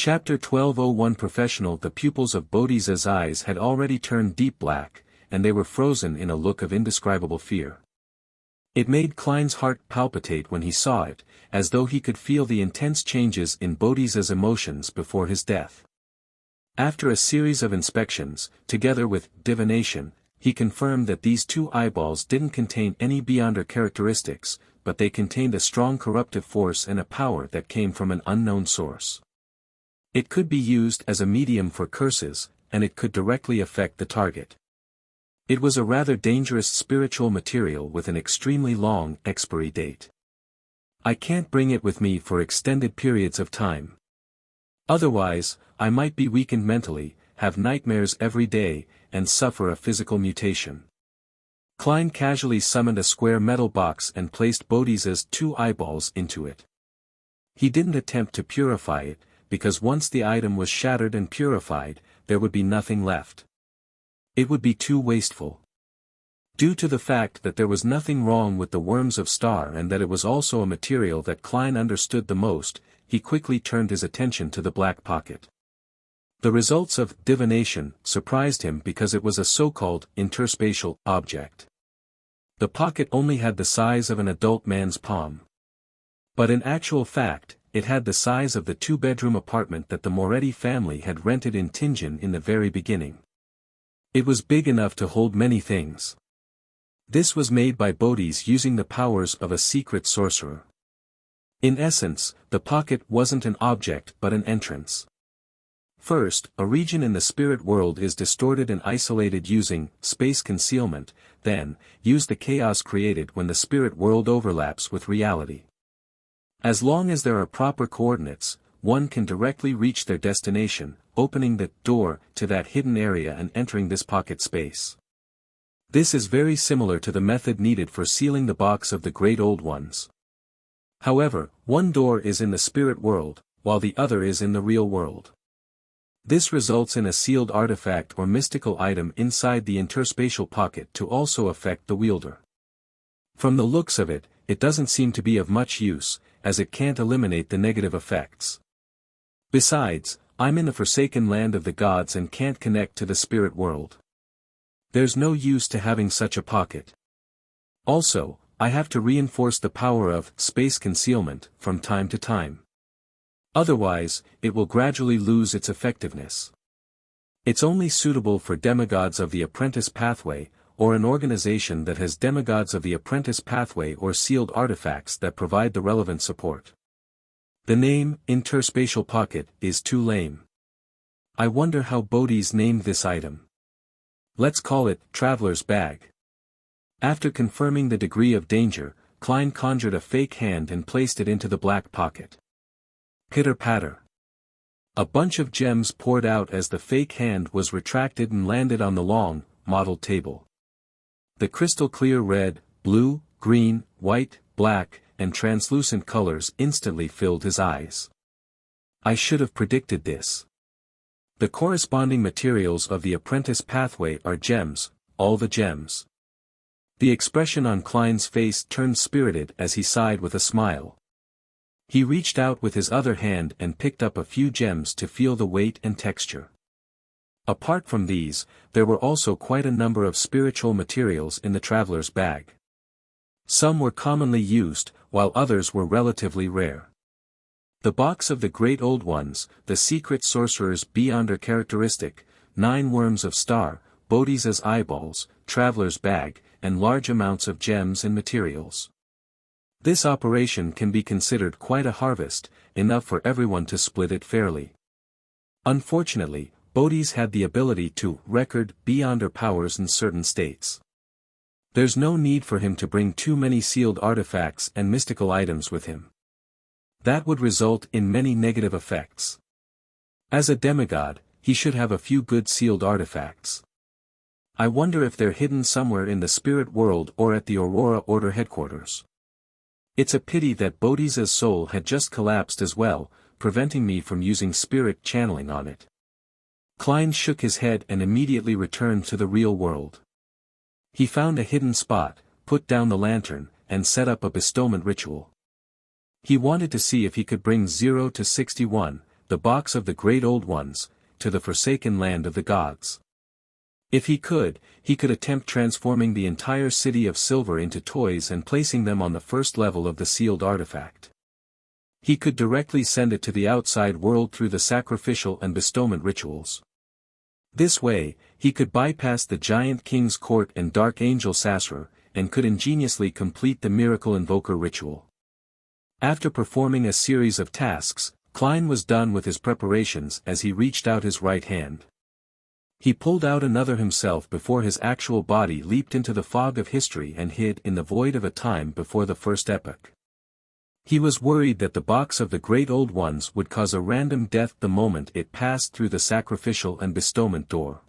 Chapter 12:01 Professional. The pupils of Bodhisa's eyes had already turned deep black, and they were frozen in a look of indescribable fear. It made Klein's heart palpitate when he saw it, as though he could feel the intense changes in Bodhisa's emotions before his death. After a series of inspections, together with divination, he confirmed that these two eyeballs didn't contain any beyonder characteristics, but they contained a strong corruptive force and a power that came from an unknown source. It could be used as a medium for curses, and it could directly affect the target. It was a rather dangerous spiritual material with an extremely long expiry date. I can't bring it with me for extended periods of time. Otherwise, I might be weakened mentally, have nightmares every day, and suffer a physical mutation. Klein casually summoned a square metal box and placed Bodhisa's two eyeballs into it. He didn't attempt to purify it, because once the item was shattered and purified, there would be nothing left. It would be too wasteful. Due to the fact that there was nothing wrong with the worms of Star and that it was also a material that Klein understood the most, he quickly turned his attention to the black pocket. The results of divination surprised him because it was a so-called interspatial object. The pocket only had the size of an adult man's palm. But in actual fact, it had the size of the two-bedroom apartment that the Moretti family had rented in Tianjin in the very beginning. It was big enough to hold many things. This was made by Bodhis using the powers of a secret sorcerer. In essence, the pocket wasn't an object but an entrance. First, a region in the spirit world is distorted and isolated using space concealment, then, use the chaos created when the spirit world overlaps with reality. As long as there are proper coordinates, one can directly reach their destination, opening the door to that hidden area and entering this pocket space. This is very similar to the method needed for sealing the box of the Great Old Ones. However, one door is in the spirit world, while the other is in the real world. This results in a sealed artifact or mystical item inside the interspatial pocket to also affect the wielder. From the looks of it, it doesn't seem to be of much use, as it can't eliminate the negative effects. Besides, I'm in the forsaken land of the gods and can't connect to the spirit world. There's no use to having such a pocket. Also, I have to reinforce the power of space concealment from time to time. Otherwise, it will gradually lose its effectiveness. It's only suitable for demigods of the apprentice pathway, or an organization that has demigods of the apprentice pathway or sealed artifacts that provide the relevant support. The name, interspatial pocket, is too lame. I wonder how Bodhis named this item. Let's call it Traveler's Bag. After confirming the degree of danger, Klein conjured a fake hand and placed it into the black pocket. Pitter-patter. A bunch of gems poured out as the fake hand was retracted and landed on the long, modeled table. The crystal-clear red, blue, green, white, black, and translucent colors instantly filled his eyes. I should have predicted this. The corresponding materials of the apprentice pathway are gems, all the gems. The expression on Klein's face turned spirited as he sighed with a smile. He reached out with his other hand and picked up a few gems to feel the weight and texture. Apart from these, there were also quite a number of spiritual materials in the traveler's bag. Some were commonly used, while others were relatively rare. The box of the Great Old Ones, the secret sorcerer's beyonder characteristic, 9 worms of Star, Bodhisa's eyeballs, traveler's bag, and large amounts of gems and materials. This operation can be considered quite a harvest, enough for everyone to split it fairly. Unfortunately, Bodhis had the ability to record beyonder powers in certain states. There's no need for him to bring too many sealed artifacts and mystical items with him. That would result in many negative effects. As a demigod, he should have a few good sealed artifacts. I wonder if they're hidden somewhere in the spirit world or at the Aurora Order headquarters. It's a pity that Bodhisa's soul had just collapsed as well, preventing me from using spirit channeling on it. Klein shook his head and immediately returned to the real world. He found a hidden spot, put down the lantern, and set up a bestowment ritual. He wanted to see if he could bring 0 to 61, the box of the Great Old Ones, to the forsaken land of the gods. If he could attempt transforming the entire city of silver into toys and placing them on the first level of the sealed artifact. He could directly send it to the outside world through the sacrificial and bestowment rituals. This way, he could bypass the giant king's court and dark angel Sasra, and could ingeniously complete the miracle invoker ritual. After performing a series of tasks, Klein was done with his preparations as he reached out his right hand. He pulled out another himself before his actual body leaped into the fog of history and hid in the void of a time before the first epoch. He was worried that the box of the Great Old Ones would cause a random death the moment it passed through the sacrificial and bestowment door.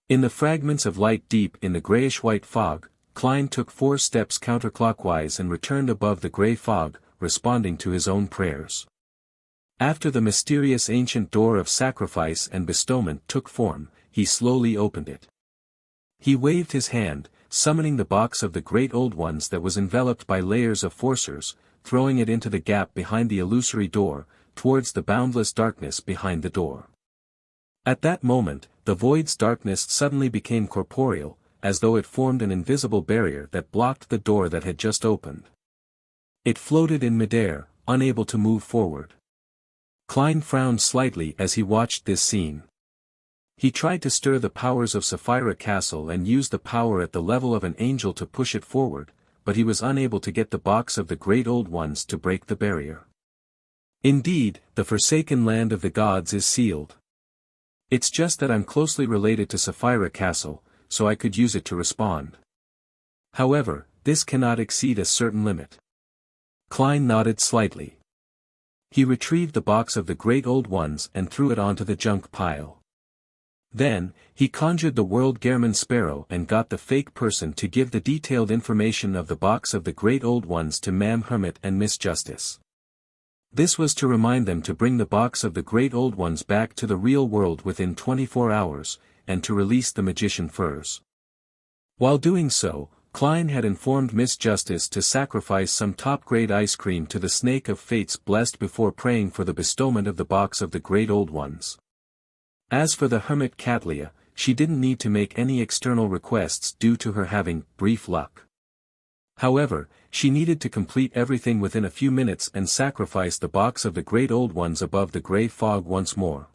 In the fragments of light deep in the grayish-white fog, Klein took 4 steps counterclockwise and returned above the gray fog, responding to his own prayers. After the mysterious ancient door of sacrifice and bestowment took form, he slowly opened it. He waved his hand, summoning the box of the Great Old Ones that was enveloped by layers of forcers, throwing it into the gap behind the illusory door, towards the boundless darkness behind the door. At that moment, the void's darkness suddenly became corporeal, as though it formed an invisible barrier that blocked the door that had just opened. It floated in midair, unable to move forward. Klein frowned slightly as he watched this scene. He tried to stir the powers of Sapphira Castle and use the power at the level of an angel to push it forward, but he was unable to get the box of the Great Old Ones to break the barrier. Indeed, the forsaken land of the gods is sealed. It's just that I'm closely related to Sapphira Castle, so I could use it to respond. However, this cannot exceed a certain limit. Klein nodded slightly. He retrieved the box of the Great Old Ones and threw it onto the junk pile. Then, he conjured the World Gehrman Sparrow and got the fake person to give the detailed information of the box of the Great Old Ones to Ma'am Hermit and Miss Justice. This was to remind them to bring the box of the Great Old Ones back to the real world within 24 hours, and to release the magician furs. While doing so, Klein had informed Miss Justice to sacrifice some top-grade ice cream to the Snake of Fates blessed before praying for the bestowment of the box of the Great Old Ones. As for the hermit Catlia, she didn't need to make any external requests due to her having brief luck. However, she needed to complete everything within a few minutes and sacrifice the box of the Great Old Ones above the grey fog once more.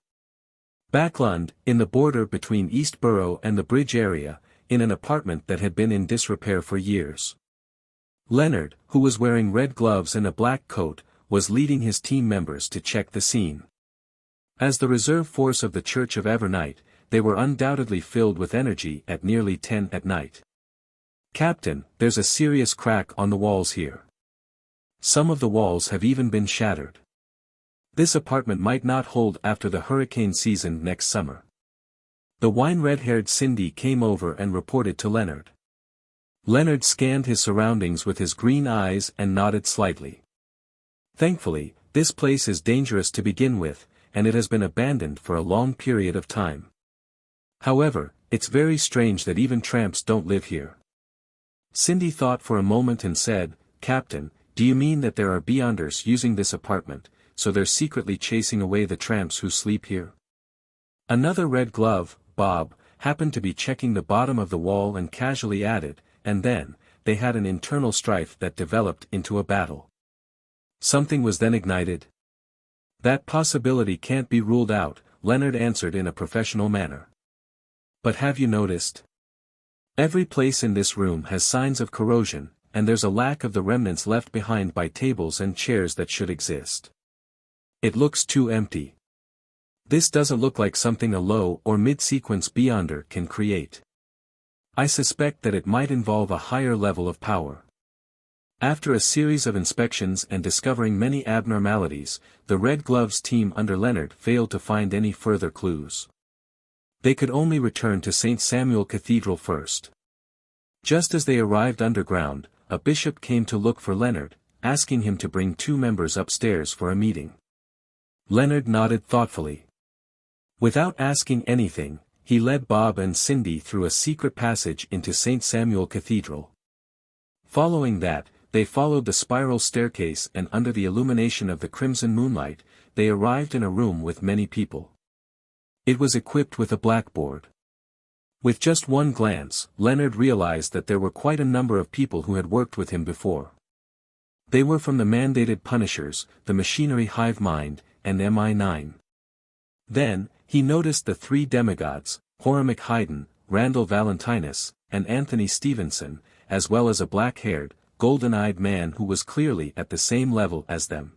Backlund, in the border between East Borough and the bridge area, in an apartment that had been in disrepair for years. Leonard, who was wearing red gloves and a black coat, was leading his team members to check the scene. As the reserve force of the Church of Evernight, they were undoubtedly filled with energy at nearly 10 at night. "Captain, there's a serious crack on the walls here. Some of the walls have even been shattered. This apartment might not hold after the hurricane season next summer." The wine-red-haired Cindy came over and reported to Leonard. Leonard scanned his surroundings with his green eyes and nodded slightly. "Thankfully, this place is dangerous to begin with, and it has been abandoned for a long period of time. However, it's very strange that even tramps don't live here." Cindy thought for a moment and said, "Captain, do you mean that there are beyonders using this apartment, so they're secretly chasing away the tramps who sleep here?" Another red glove, Bob, happened to be checking the bottom of the wall and casually added, "And then, they had an internal strife that developed into a battle." "Something was then ignited?" "That possibility can't be ruled out," Leonard answered in a professional manner. "But have you noticed? Every place in this room has signs of corrosion, and there's a lack of the remnants left behind by tables and chairs that should exist. It looks too empty. This doesn't look like something a low or mid-sequence Beyonder can create. I suspect that it might involve a higher level of power." After a series of inspections and discovering many abnormalities, the Red Gloves team under Leonard failed to find any further clues. They could only return to St. Samuel Cathedral first. Just as they arrived underground, a bishop came to look for Leonard, asking him to bring 2 members upstairs for a meeting. Leonard nodded thoughtfully. Without asking anything, he led Bob and Cindy through a secret passage into St. Samuel Cathedral. Following that, they followed the spiral staircase and under the illumination of the crimson moonlight, they arrived in a room with many people. It was equipped with a blackboard. With just one glance, Leonard realized that there were quite a number of people who had worked with him before. They were from the mandated punishers, the machinery hive mind, and MI9. Then, he noticed the three demigods, Horace Haydn, Randall Valentinus, and Anthony Stevenson, as well as a black-haired, golden-eyed man who was clearly at the same level as them.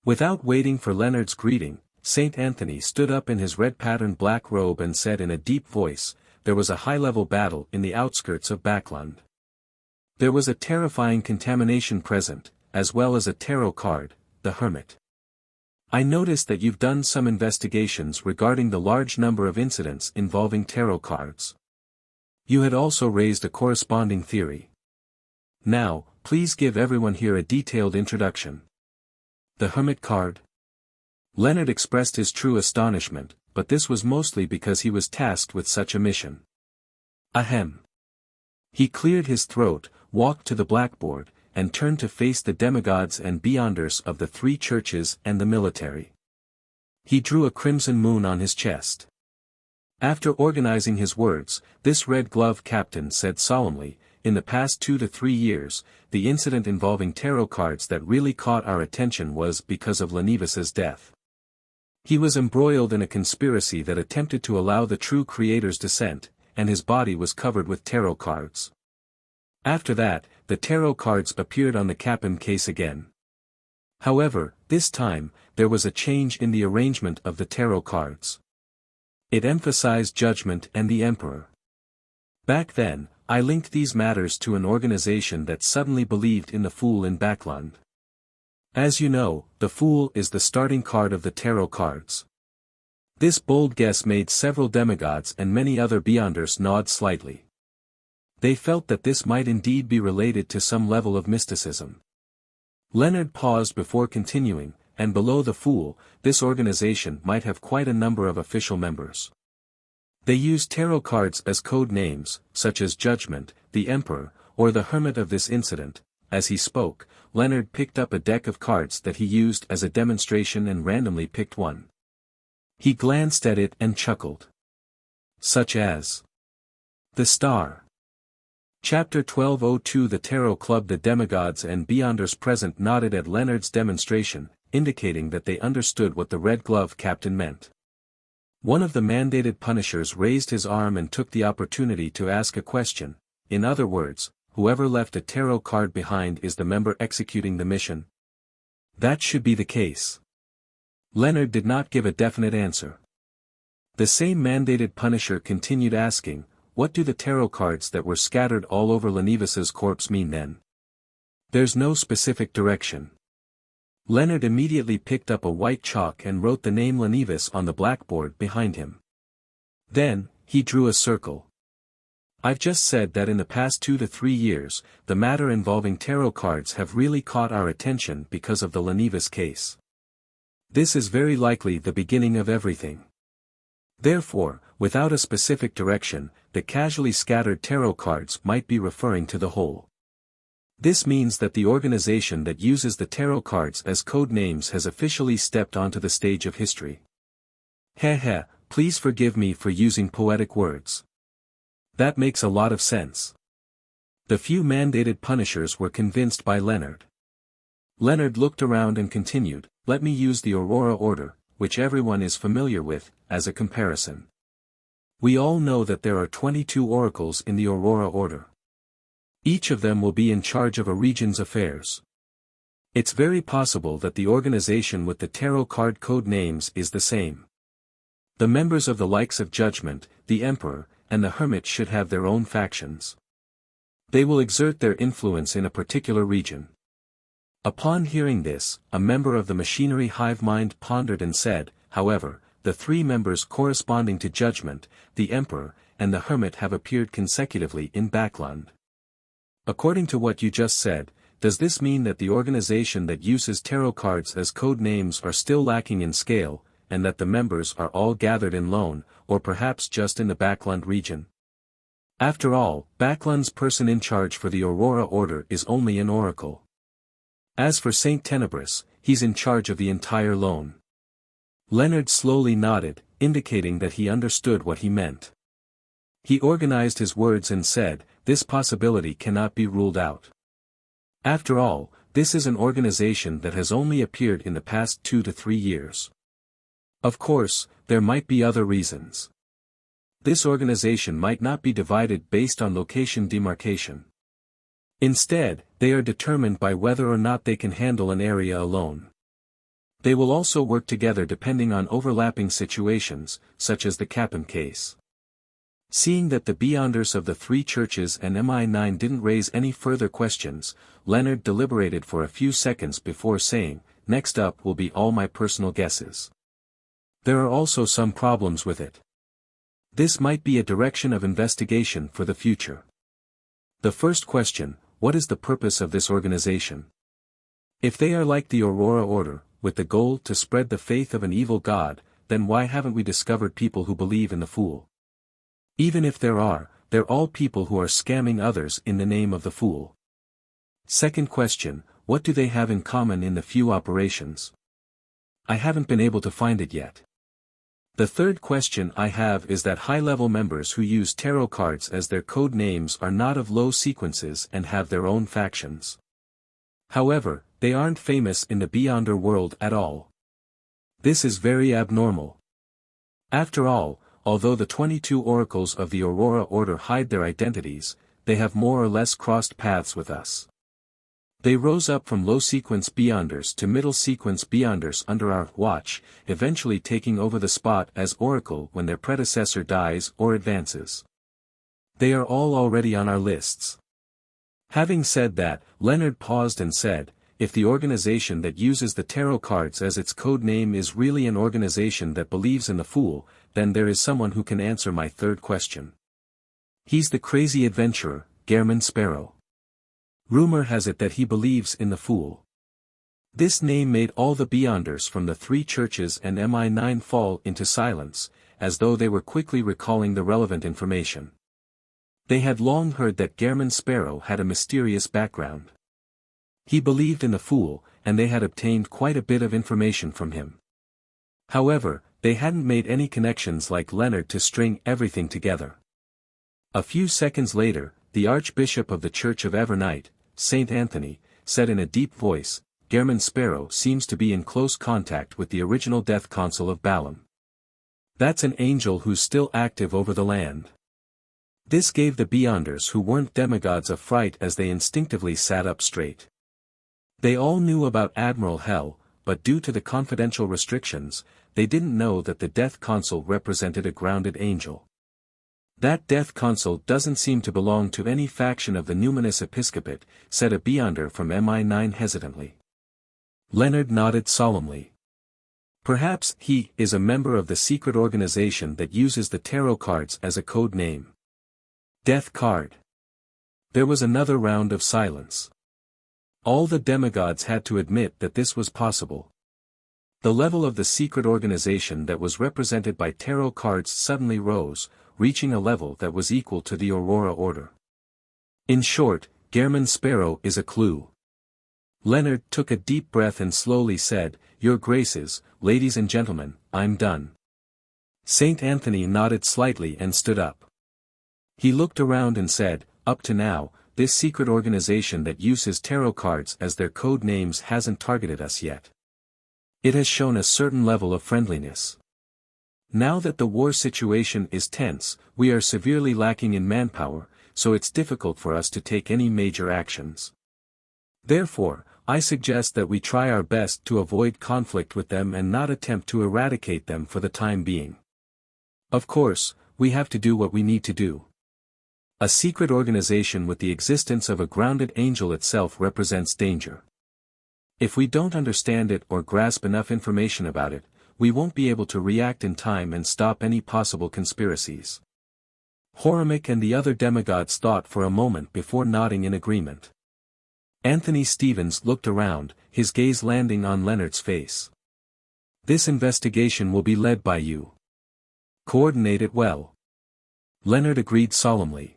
Without waiting for Leonard's greeting, Saint Anthony stood up in his red-patterned black robe and said in a deep voice, "There was a high-level battle in the outskirts of Backland. There was a terrifying contamination present, as well as a tarot card, the Hermit. I noticed that you've done some investigations regarding the large number of incidents involving tarot cards. You had also raised a corresponding theory. Now, please give everyone here a detailed introduction." The Hermit card? Leonard expressed his true astonishment, but this was mostly because he was tasked with such a mission. Ahem. He cleared his throat, walked to the blackboard, and turned to face the demigods and beyonders of the three churches and the military. He drew a crimson moon on his chest. After organizing his words, this red-glove captain said solemnly, "In the past 2 to 3 years, the incident involving tarot cards that really caught our attention was because of Lenivis's death. He was embroiled in a conspiracy that attempted to allow the true creator's descent, and his body was covered with tarot cards. After that, the tarot cards appeared on the Capim case again. However, this time, there was a change in the arrangement of the tarot cards. It emphasized judgment and the Emperor. Back then, I linked these matters to an organization that suddenly believed in the Fool in Backland. As you know, the Fool is the starting card of the tarot cards." This bold guess made several demigods and many other beyonders nod slightly. They felt that this might indeed be related to some level of mysticism. Leonard paused before continuing, and below the Fool, this organization might have quite a number of official members. They use tarot cards as code names, such as Judgment, the Emperor, or the Hermit. Of this incident. As he spoke, Leonard picked up a deck of cards that he used as a demonstration and randomly picked one. He glanced at it and chuckled. Such as the Star. Chapter 1202. The Tarot Club. The demigods and beyonders present nodded at Leonard's demonstration, indicating that they understood what the red glove captain meant. One of the mandated punishers raised his arm and took the opportunity to ask a question. In other words, whoever left a tarot card behind is the member executing the mission? That should be the case. Leonard did not give a definite answer. The same mandated punisher continued asking, "What do the tarot cards that were scattered all over Lenivis's corpse mean then?" "There's no specific direction." Leonard immediately picked up a white chalk and wrote the name Lenivis on the blackboard behind him. Then, he drew a circle. "I've just said that in the past 2 to 3 years, the matter involving tarot cards have really caught our attention because of the Lenivis case. This is very likely the beginning of everything. Therefore, without a specific direction, the casually scattered tarot cards might be referring to the whole. This means that the organization that uses the tarot cards as code names has officially stepped onto the stage of history." Heh, please forgive me for using poetic words. That makes a lot of sense. The few mandated punishers were convinced by Leonard. Leonard looked around and continued, "Let me use the Aurora Order, which everyone is familiar with, as a comparison. We all know that there are 22 oracles in the Aurora Order. Each of them will be in charge of a region's affairs. It's very possible that the organization with the tarot card code names is the same. The members of the likes of Judgment, the Emperor, and the Hermit should have their own factions. They will exert their influence in a particular region." Upon hearing this, a member of the machinery hive mind pondered and said, "However, the 3 members corresponding to Judgment, the Emperor, and the Hermit have appeared consecutively in Backland. According to what you just said, does this mean that the organization that uses tarot cards as code names are still lacking in scale, and that the members are all gathered in Lone, or perhaps just in the Backland region? After all, Backland's person in charge for the Aurora Order is only an oracle. As for Saint Tenebris, he's in charge of the entire Lone. Leonard slowly nodded, indicating that he understood what he meant. He organized his words and said, "This possibility cannot be ruled out. After all, this is an organization that has only appeared in the past 2 to 3 years. Of course, there might be other reasons. This organization might not be divided based on location demarcation. Instead, they are determined by whether or not they can handle an area alone. They will also work together depending on overlapping situations, such as the Capim case." Seeing that the Beyonders of the 3 churches and MI9 didn't raise any further questions, Leonard deliberated for a few seconds before saying, "Next up will be all my personal guesses. There are also some problems with it. This might be a direction of investigation for the future. The first question, what is the purpose of this organization? If they are like the Aurora Order, with the goal to spread the faith of an evil god, then why haven't we discovered people who believe in the Fool? Even if they're all people who are scamming others in the name of the Fool. Second question, what do they have in common in the few operations? I haven't been able to find it yet. The third question I have is that high-level members who use tarot cards as their code names are not of low sequences and have their own factions. However, they aren't famous in the Beyonder world at all. This is very abnormal. After all, although the 22 oracles of the Aurora Order hide their identities, they have more or less crossed paths with us. They rose up from low-sequence Beyonders to middle-sequence Beyonders under our watch, eventually taking over the spot as Oracle when their predecessor dies or advances. They are all already on our lists. Having said that, Leonard paused and said, if the organization that uses the tarot cards as its code name is really an organization that believes in the Fool, then there is someone who can answer my third question. He's the crazy adventurer, Gehrman Sparrow. Rumor has it that he believes in the Fool. This name made all the Beyonders from the 3 churches and MI9 fall into silence, as though they were quickly recalling the relevant information. They had long heard that Gehrman Sparrow had a mysterious background. He believed in the Fool, and they had obtained quite a bit of information from him. However, they hadn't made any connections like Leonard to string everything together. A few seconds later, the Archbishop of the Church of Evernight, Saint Anthony, said in a deep voice, Gehrman Sparrow seems to be in close contact with the original Death Consul of Balaam. That's an angel who's still active over the land. This gave the Beyonders who weren't demigods a fright as they instinctively sat up straight. They all knew about Admiral Hell, but due to the confidential restrictions, they didn't know that the Death Consul represented a grounded angel. That Death Consul doesn't seem to belong to any faction of the Numinous Episcopate, said a Beyonder from MI9 hesitantly. Leonard nodded solemnly. Perhaps he is a member of the secret organization that uses the tarot cards as a code name. Death Card. There was another round of silence. All the demigods had to admit that this was possible. The level of the secret organization that was represented by tarot cards suddenly rose, reaching a level that was equal to the Aurora Order. In short, Gehrman Sparrow is a clue. Leonard took a deep breath and slowly said, Your Graces, ladies and gentlemen, I'm done. Saint Anthony nodded slightly and stood up. He looked around and said, Up to now, this secret organization that uses tarot cards as their code names hasn't targeted us yet. It has shown a certain level of friendliness. Now that the war situation is tense, we are severely lacking in manpower, so it's difficult for us to take any major actions. Therefore, I suggest that we try our best to avoid conflict with them and not attempt to eradicate them for the time being. Of course, we have to do what we need to do. A secret organization with the existence of a grounded angel itself represents danger. If we don't understand it or grasp enough information about it, we won't be able to react in time and stop any possible conspiracies. Horimic and the other demigods thought for a moment before nodding in agreement. Anthony Stevens looked around, his gaze landing on Leonard's face. This investigation will be led by you. Coordinate it well. Leonard agreed solemnly.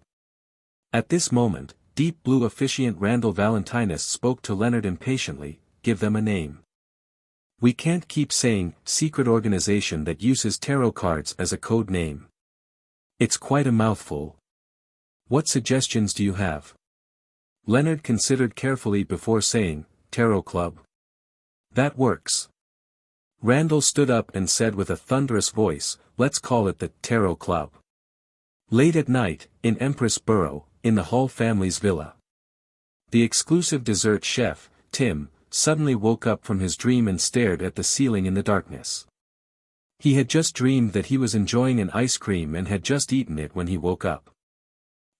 At this moment, Deep Blue officiant Randall Valentinus spoke to Leonard impatiently, Give them a name. We can't keep saying, secret organization that uses tarot cards as a code name. It's quite a mouthful. What suggestions do you have? Leonard considered carefully before saying, Tarot Club. That works. Randall stood up and said with a thunderous voice, let's call it the Tarot Club. Late at night, in Empress Borough, in the Hall family's villa. The exclusive dessert chef, Tim, suddenly woke up from his dream and stared at the ceiling in the darkness. He had just dreamed that he was enjoying an ice cream and had just eaten it when he woke up.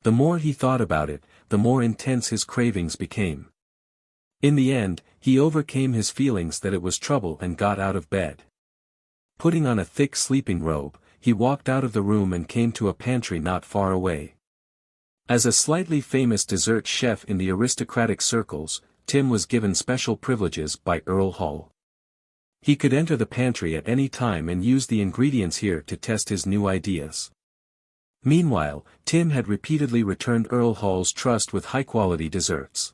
The more he thought about it, the more intense his cravings became. In the end, he overcame his feelings that it was trouble and got out of bed. Putting on a thick sleeping robe, he walked out of the room and came to a pantry not far away. As a slightly famous dessert chef in the aristocratic circles, Tim was given special privileges by Earl Hall. He could enter the pantry at any time and use the ingredients here to test his new ideas. Meanwhile, Tim had repeatedly returned Earl Hall's trust with high-quality desserts.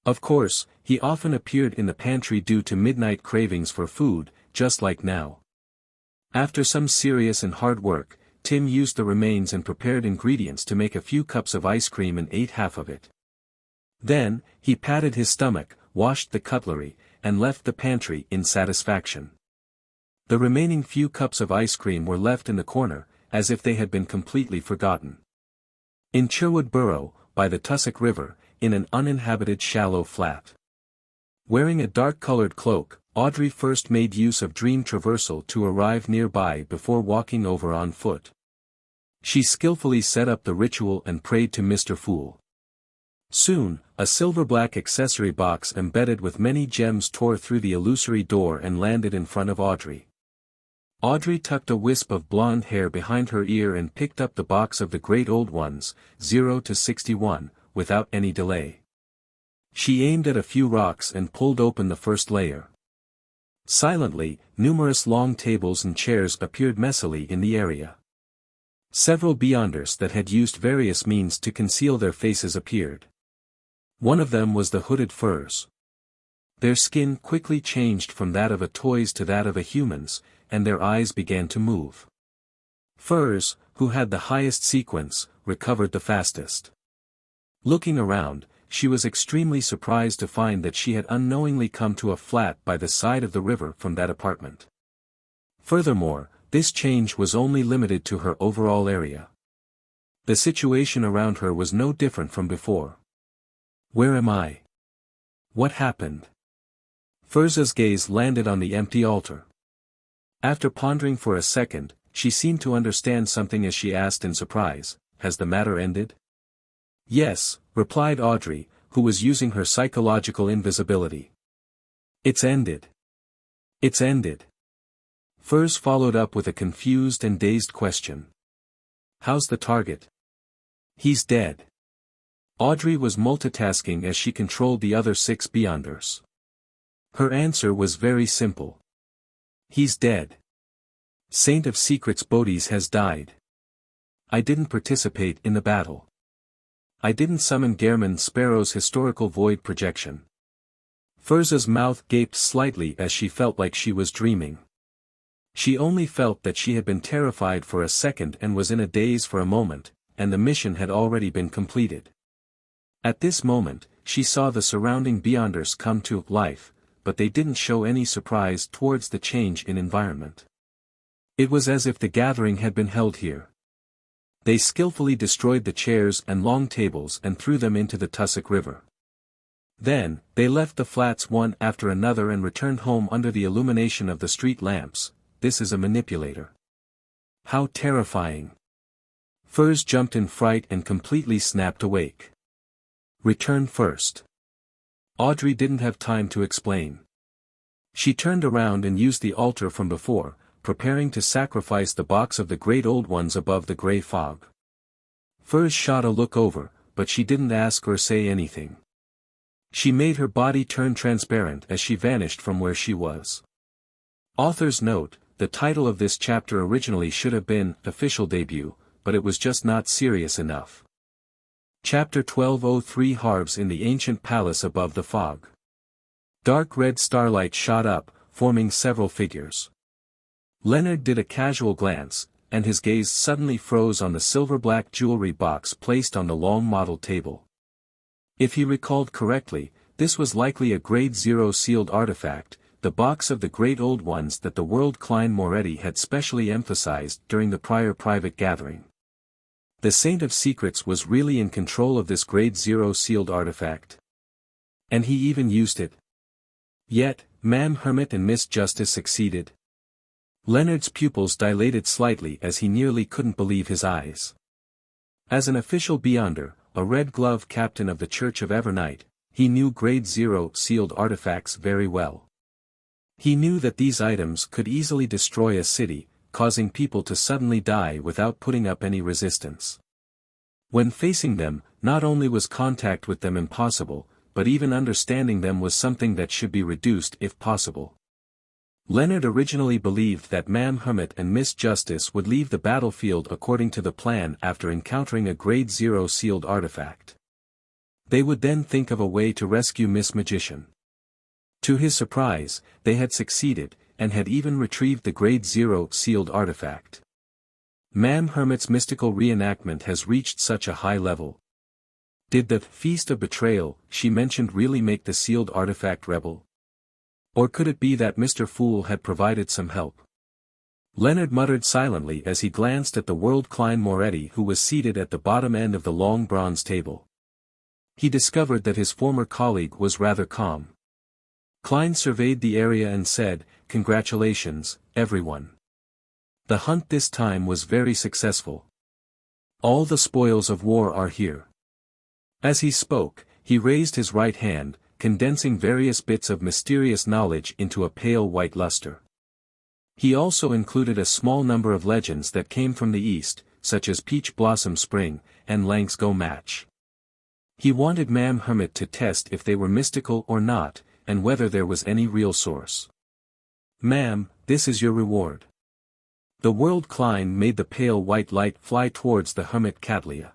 Of course, he often appeared in the pantry due to midnight cravings for food, just like now. After some serious and hard work, Tim used the remains and prepared ingredients to make a few cups of ice cream and ate half of it. Then, he patted his stomach, washed the cutlery, and left the pantry in satisfaction. The remaining few cups of ice cream were left in the corner, as if they had been completely forgotten. In Sherwood Borough, by the Tussock River, in an uninhabited shallow flat. Wearing a dark-colored cloak, Audrey first made use of dream traversal to arrive nearby before walking over on foot. She skillfully set up the ritual and prayed to Mr. Fool. Soon, a silver-black accessory box embedded with many gems tore through the illusory door and landed in front of Audrey. Audrey tucked a wisp of blonde hair behind her ear and picked up the box of the Great Old Ones, 0 to 61, without any delay. She aimed at a few rocks and pulled open the first layer. Silently, numerous long tables and chairs appeared messily in the area. Several beyonders that had used various means to conceal their faces appeared. One of them was the hooded furs. Their skin quickly changed from that of a toy's to that of a human's, and their eyes began to move. Furs, who had the highest sequence, recovered the fastest. Looking around, she was extremely surprised to find that she had unknowingly come to a flat by the side of the river from that apartment. Furthermore, this change was only limited to her overall area. The situation around her was no different from before. Where am I? What happened? Furza's gaze landed on the empty altar. After pondering for a second, she seemed to understand something as she asked in surprise, has the matter ended? Yes, replied Audrey, who was using her psychological invisibility. It's ended. It's ended. Furs followed up with a confused and dazed question. How's the target? He's dead. Audrey was multitasking as she controlled the other 6 beyonders. Her answer was very simple. He's dead. Saint of Secrets Bodhi's has died. I didn't participate in the battle. I didn't summon Gehrman Sparrow's historical void projection. Furza's mouth gaped slightly as she felt like she was dreaming. She only felt that she had been terrified for a second and was in a daze for a moment, and the mission had already been completed. At this moment, she saw the surrounding beyonders come to life, but they didn't show any surprise towards the change in environment. It was as if the gathering had been held here. They skillfully destroyed the chairs and long tables and threw them into the Tussock River. Then, they left the flats one after another and returned home under the illumination of the street lamps. This is a manipulator. How terrifying. Furs jumped in fright and completely snapped awake. Return first. Audrey didn't have time to explain. She turned around and used the altar from before, preparing to sacrifice the box of the Great Old Ones above the grey fog. Furs shot a look over, but she didn't ask or say anything. She made her body turn transparent as she vanished from where she was. Author's note: the title of this chapter originally should have been Official Debut, but it was just not serious enough. Chapter 1203 Harves in the Ancient Palace Above the Fog. Dark red starlight shot up, forming several figures. Leonard did a casual glance, and his gaze suddenly froze on the silver-black jewelry box placed on the long model table. If he recalled correctly, this was likely a Grade 0 sealed artifact, the box of the Great Old Ones that the World Klein Moretti had specially emphasized during the prior private gathering. The Saint of Secrets was really in control of this Grade 0 sealed artifact. And he even used it. Yet, Ma'am Hermit and Miss Justice succeeded. Leonard's pupils dilated slightly as he nearly couldn't believe his eyes. As an official Beyonder, a red-glove captain of the Church of Evernight, he knew Grade 0 sealed artifacts very well. He knew that these items could easily destroy a city, causing people to suddenly die without putting up any resistance. When facing them, not only was contact with them impossible, but even understanding them was something that should be reduced if possible. Leonard originally believed that Ma'am Hermit and Miss Justice would leave the battlefield according to the plan after encountering a Grade 0 sealed artifact. They would then think of a way to rescue Miss Magician. To his surprise, they had succeeded, and had even retrieved the Grade 0 sealed artifact. Ma'am Hermit's mystical reenactment has reached such a high level. Did the Feast of Betrayal she mentioned really make the sealed artifact rebel? Or could it be that Mr. Fool had provided some help? Leonard muttered silently as he glanced at the World Klein Moretti, who was seated at the bottom end of the long bronze table. He discovered that his former colleague was rather calm. Klein surveyed the area and said, "Congratulations, everyone. The hunt this time was very successful. All the spoils of war are here." As he spoke, he raised his right hand, condensing various bits of mysterious knowledge into a pale white luster. He also included a small number of legends that came from the East, such as Peach Blossom Spring, and Lank's Go Match. He wanted Ma'am Hermit to test if they were mystical or not, and whether there was any real source. "Ma'am, this is your reward." The World Klein made the pale white light fly towards the Hermit Catlia.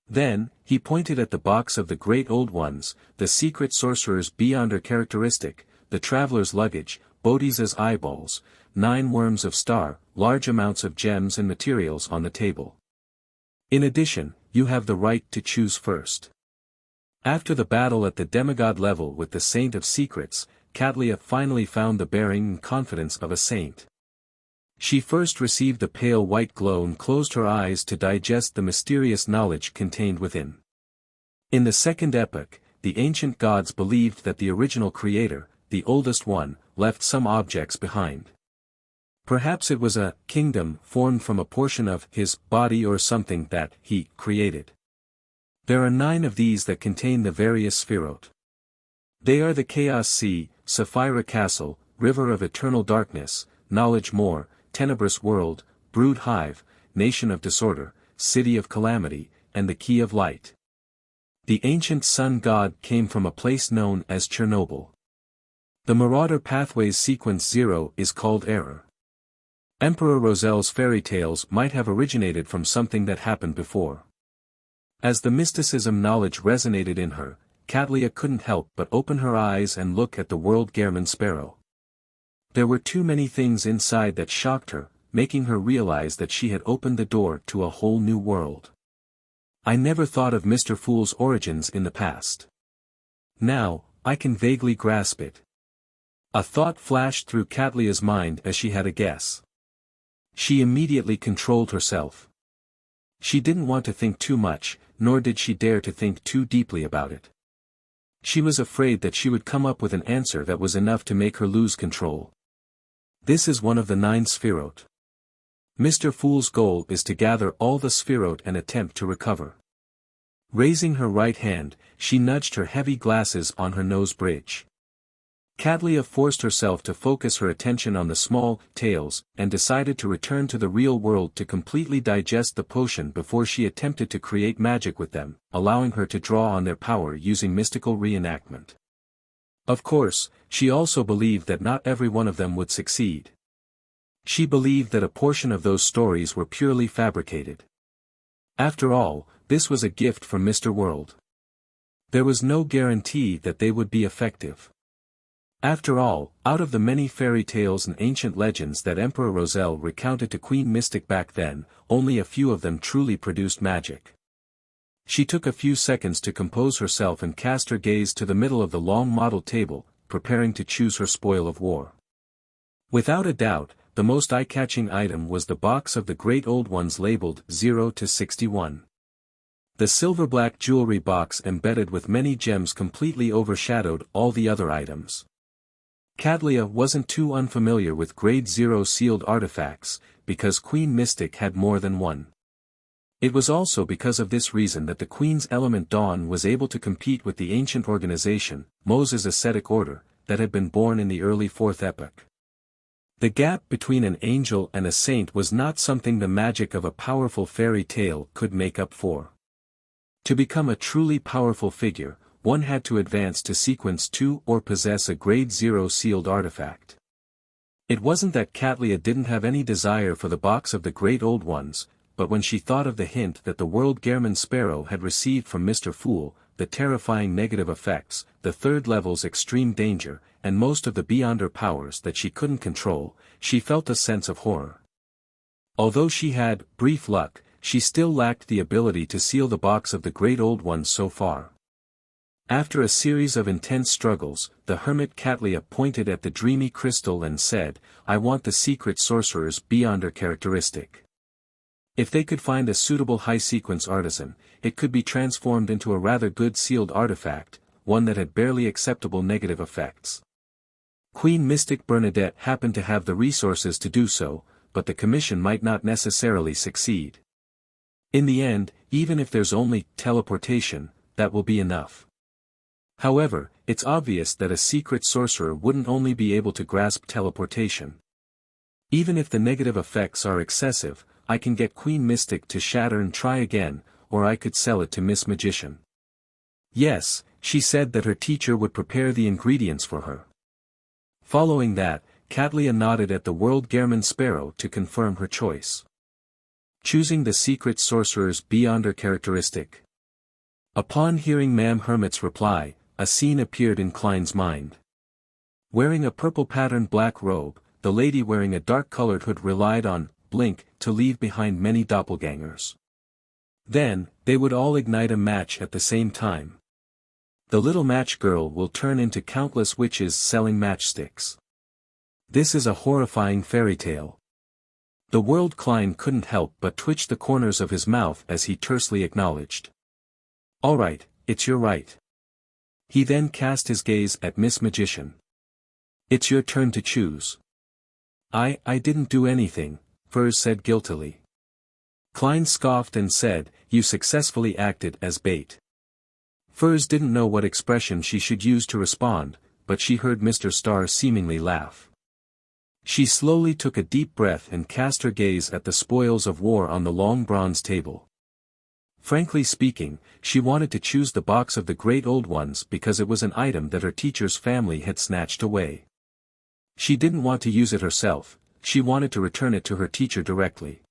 Then, he pointed at the box of the Great Old Ones, the secret sorcerer's Beyonder characteristic, the traveler's luggage, Bodhisa's eyeballs, 9 worms of star, large amounts of gems and materials on the table. In addition, you have the right to choose first. After the battle at the demigod level with the Saint of Secrets, Catlia finally found the bearing and confidence of a saint. She first received the pale white glow and closed her eyes to digest the mysterious knowledge contained within. In the second epoch, the ancient gods believed that the original creator, the oldest one, left some objects behind. Perhaps it was a kingdom formed from a portion of his body or something that he created. There are 9 of these that contain the various Sphirot. They are the Chaos Sea, Sapphira Castle, River of Eternal Darkness, Knowledge More, Tenebrous World, Brood Hive, Nation of Disorder, City of Calamity, and the Key of Light. The ancient sun god came from a place known as Chernobyl. The Marauder Pathways Sequence 0 is called Error. Emperor Roselle's fairy tales might have originated from something that happened before. As the mysticism knowledge resonated in her, Catlia couldn't help but open her eyes and look at the World Gehrman Sparrow. There were too many things inside that shocked her, making her realize that she had opened the door to a whole new world. "I never thought of Mr. Fool's origins in the past. Now, I can vaguely grasp it." A thought flashed through Catlia's mind as she had a guess. She immediately controlled herself. She didn't want to think too much, nor did she dare to think too deeply about it. She was afraid that she would come up with an answer that was enough to make her lose control. This is one of the 9 Sphirot. Mr. Fool's goal is to gather all the Sphirot and attempt to recover. Raising her right hand, she nudged her heavy glasses on her nose bridge. Catlia forced herself to focus her attention on the small tails, and decided to return to the real world to completely digest the potion before she attempted to create magic with them, allowing her to draw on their power using mystical reenactment. Of course, she also believed that not every one of them would succeed. She believed that a portion of those stories were purely fabricated. After all, this was a gift from Mr. World. There was no guarantee that they would be effective. After all, out of the many fairy tales and ancient legends that Emperor Roselle recounted to Queen Mystic back then, only a few of them truly produced magic. She took a few seconds to compose herself and cast her gaze to the middle of the long model table, preparing to choose her spoil of war. Without a doubt, the most eye-catching item was the box of the Great Old Ones labeled 0 to 61. The silver-black jewelry box embedded with many gems completely overshadowed all the other items. Cadlia wasn't too unfamiliar with Grade 0 sealed artifacts, because Queen Mystic had more than one. It was also because of this reason that the Queen's Element Dawn was able to compete with the ancient organization, Moses Ascetic Order, that had been born in the early 4th epoch. The gap between an angel and a saint was not something the magic of a powerful fairy tale could make up for. To become a truly powerful figure, one had to advance to Sequence 2 or possess a Grade 0 sealed artifact. It wasn't that Cadlia didn't have any desire for the box of the Great Old Ones, but when she thought of the hint that the World Gehrman Sparrow had received from Mr. Fool, the terrifying negative effects, the third level's extreme danger, and most of the Beyonder powers that she couldn't control, she felt a sense of horror. Although she had brief luck, she still lacked the ability to seal the box of the Great Old Ones so far. After a series of intense struggles, the hermit Cadlia pointed at the dreamy crystal and said, "I want the secret sorcerer's Beyonder characteristic. If they could find a suitable high-sequence artisan, it could be transformed into a rather good sealed artifact, one that had barely acceptable negative effects." Queen Mystic Bernadette happened to have the resources to do so, but the commission might not necessarily succeed. In the end, even if there's only teleportation, that will be enough. However, it's obvious that a secret sorcerer wouldn't only be able to grasp teleportation. Even if the negative effects are excessive, I can get Queen Mystic to shatter and try again, or I could sell it to Miss Magician. Yes, she said that her teacher would prepare the ingredients for her. Following that, Cadlia nodded at the World Gehrman Sparrow to confirm her choice. Choosing the secret sorcerer's Beyonder characteristic. Upon hearing Ma'am Hermit's reply, a scene appeared in Klein's mind. Wearing a purple-patterned black robe, the lady wearing a dark-colored hood relied on Blink to leave behind many doppelgangers. Then, they would all ignite a match at the same time. The little match girl will turn into countless witches selling matchsticks. This is a horrifying fairy tale. The World Klein couldn't help but twitch the corners of his mouth as he tersely acknowledged. "All right, it's your right." He then cast his gaze at Miss Magician. "It's your turn to choose." I didn't do anything," Furs said guiltily. Klein scoffed and said, "You successfully acted as bait." Furs didn't know what expression she should use to respond, but she heard Mr. Star seemingly laugh. She slowly took a deep breath and cast her gaze at the spoils of war on the long bronze table. Frankly speaking, she wanted to choose the box of the Great Old Ones because it was an item that her teacher's family had snatched away. She didn't want to use it herself, she wanted to return it to her teacher directly.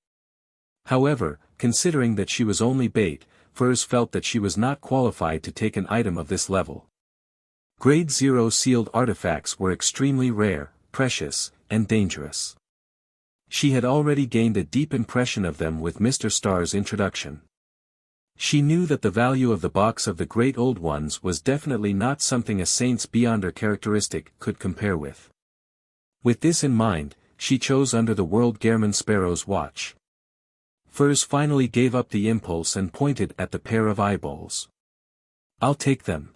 However, considering that she was only bait, Furs felt that she was not qualified to take an item of this level. Grade 0 sealed artifacts were extremely rare, precious, and dangerous. She had already gained a deep impression of them with Mr. Star's introduction. She knew that the value of the box of the Great Old Ones was definitely not something a saint's Beyonder characteristic could compare with. With this in mind, she chose under the World Gehrman Sparrow's watch. Furs finally gave up the impulse and pointed at the pair of eyeballs. "I'll take them."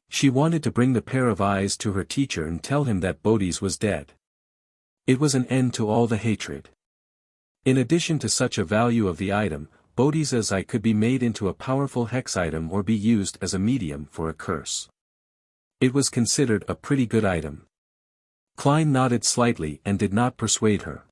She wanted to bring the pair of eyes to her teacher and tell him that Bodhi's was dead. It was an end to all the hatred. In addition to such a value of the item, Bodhi's eye could be made into a powerful hex item or be used as a medium for a curse. It was considered a pretty good item. Klein nodded slightly and did not persuade her.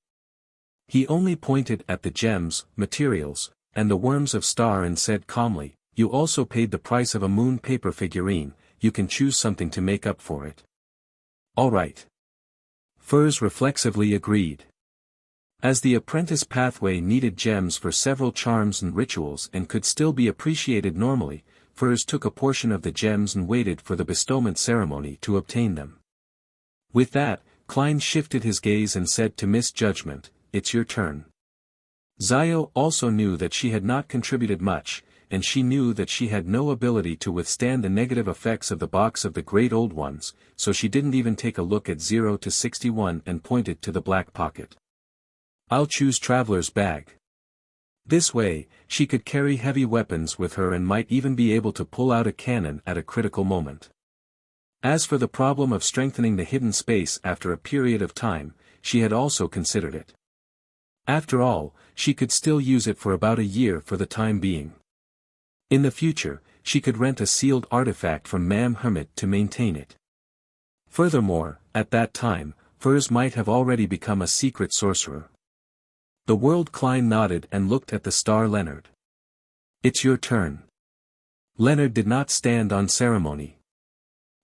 He only pointed at the gems, materials, and the worms of Star and said calmly, "You also paid the price of a moon paper figurine, you can choose something to make up for it." "All right." Furs reflexively agreed. As the apprentice pathway needed gems for several charms and rituals and could still be appreciated normally, Furs took a portion of the gems and waited for the bestowment ceremony to obtain them. With that, Klein shifted his gaze and said to Miss Judgment, "It's your turn." Zio also knew that she had not contributed much, and she knew that she had no ability to withstand the negative effects of the box of the Great Old Ones, so she didn't even take a look at 0 to 61 and pointed to the black pocket. "I'll choose Traveler's Bag." This way, she could carry heavy weapons with her and might even be able to pull out a cannon at a critical moment. As for the problem of strengthening the hidden space after a period of time, she had also considered it. After all, she could still use it for about a year for the time being. In the future, she could rent a sealed artifact from Ma'am Hermit to maintain it. Furthermore, at that time, Furs might have already become a secret sorcerer. The World Klein nodded and looked at the star Leonard. "It's your turn." Leonard did not stand on ceremony.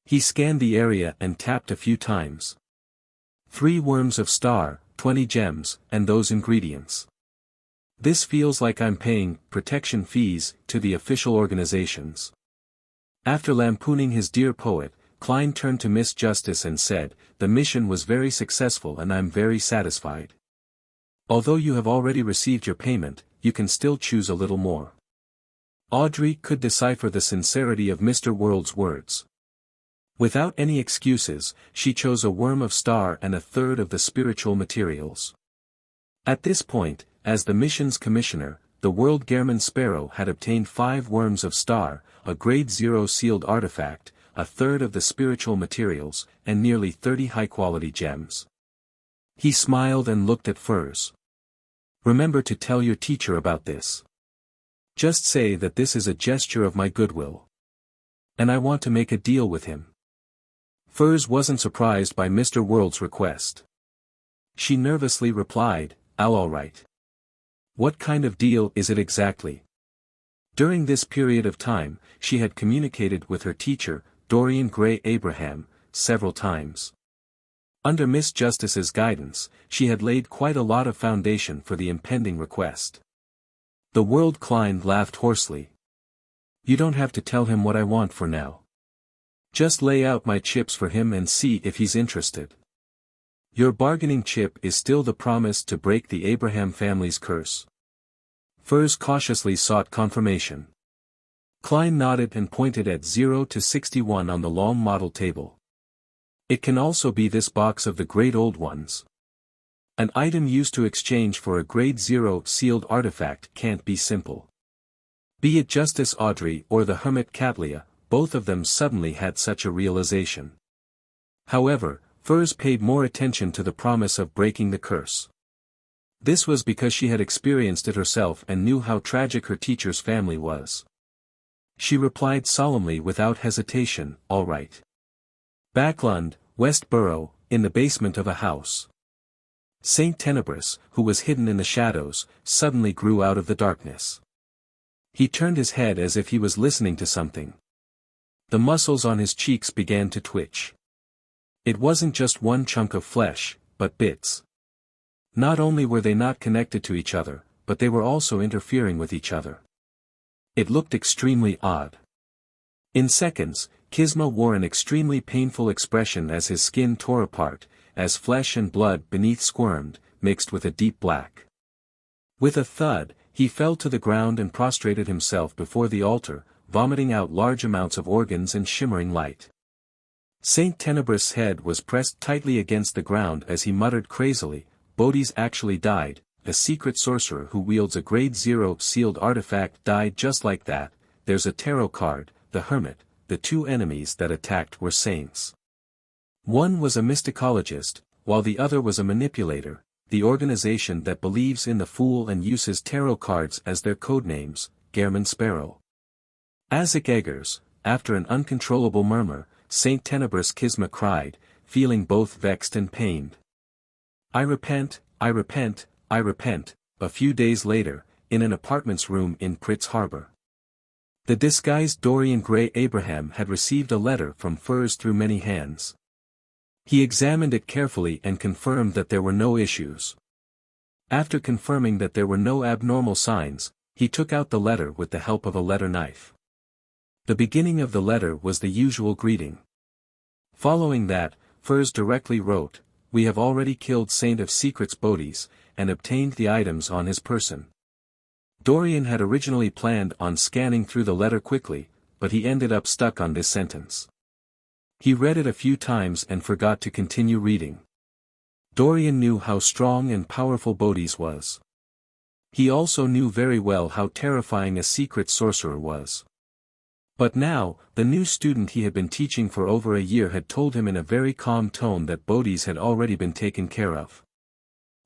He scanned the area and tapped a few times. 3 worms of star, 20 gems, and those ingredients. "This feels like I'm paying protection fees to the official organizations." After lampooning his dear poet, Klein turned to Miss Justice and said, "The mission was very successful and I'm very satisfied. Although you have already received your payment, you can still choose a little more." Audrey could decipher the sincerity of Mr. World's words. Without any excuses, she chose a worm of star and a third of the spiritual materials. At this point, as the mission's commissioner, the World Gehrman Sparrow had obtained 5 worms of star, a grade 0 sealed artifact, a third of the spiritual materials, and nearly 30 high-quality gems. He smiled and looked at Furs. "Remember to tell your teacher about this. Just say that this is a gesture of my goodwill. And I want to make a deal with him." Furs wasn't surprised by Mr. World's request. She nervously replied, All right. What kind of deal is it exactly?" During this period of time, she had communicated with her teacher, Dorian Gray Abraham, several times. Under Miss Justice's guidance, she had laid quite a lot of foundation for the impending request. The World Klein laughed hoarsely. "You don't have to tell him what I want for now. Just lay out my chips for him and see if he's interested. Your bargaining chip is still the promise to break the Abraham family's curse." Furs cautiously sought confirmation. Klein nodded and pointed at 0 to 61 on the long model table. "It can also be this box of the Great Old Ones. An item used to exchange for a grade 0 sealed artifact can't be simple." Be it Justice Audrey or the Hermit Catlia, both of them suddenly had such a realization. However, Furs paid more attention to the promise of breaking the curse. This was because she had experienced it herself and knew how tragic her teacher's family was. She replied solemnly without hesitation, "All right." Backlund, Westborough, in the basement of a house. Saint Tenebris, who was hidden in the shadows, suddenly grew out of the darkness. He turned his head as if he was listening to something. The muscles on his cheeks began to twitch. It wasn't just one chunk of flesh, but bits. Not only were they not connected to each other, but they were also interfering with each other. It looked extremely odd. In seconds, Kisma wore an extremely painful expression as his skin tore apart, as flesh and blood beneath squirmed, mixed with a deep black. With a thud, he fell to the ground and prostrated himself before the altar, vomiting out large amounts of organs and shimmering light. Saint Tenebris' head was pressed tightly against the ground as he muttered crazily, "Bodhi's actually died, a secret sorcerer who wields a grade 0 sealed artifact died just like that. There's a tarot card, the Hermit, the 2 enemies that attacked were saints. One was a mysticologist, while the other was a manipulator, the organization that believes in the Fool and uses tarot cards as their codenames, Gehrman Sparrow." Isaac Eggers, after an uncontrollable murmur, Saint Tenebris Kisma cried, feeling both vexed and pained. I repent, I repent, I repent," a few days later, in an apartment's room in Pritz Harbor. The disguised Dorian Gray Abraham had received a letter from Furs through many hands. He examined it carefully and confirmed that there were no issues. After confirming that there were no abnormal signs, he took out the letter with the help of a letter knife. The beginning of the letter was the usual greeting. Following that, Furs directly wrote, "We have already killed Saint of Secrets Bodis, and obtained the items on his person." Dorian had originally planned on scanning through the letter quickly, but he ended up stuck on this sentence. He read it a few times and forgot to continue reading. Dorian knew how strong and powerful Bodis was. He also knew very well how terrifying a secret sorcerer was. But now, the new student he had been teaching for over a year had told him in a very calm tone that Bodis had already been taken care of.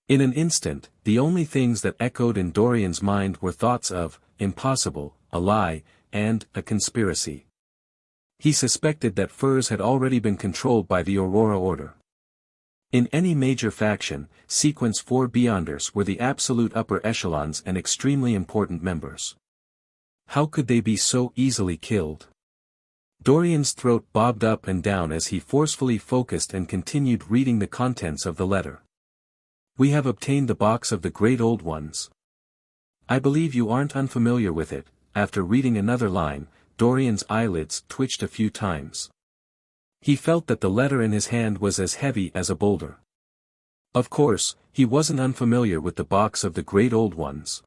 In an instant, the only things that echoed in Dorian's mind were thoughts of, impossible, a lie, and a conspiracy. He suspected that Furs had already been controlled by the Aurora Order. In any major faction, Sequence 4 Beyonders were the absolute upper echelons and extremely important members. How could they be so easily killed? Dorian's throat bobbed up and down as he forcefully focused and continued reading the contents of the letter. "We have obtained the box of the Great Old Ones. I believe you aren't unfamiliar with it." After reading another line, Dorian's eyelids twitched a few times. He felt that the letter in his hand was as heavy as a boulder. Of course, he wasn't unfamiliar with the box of the Great Old Ones.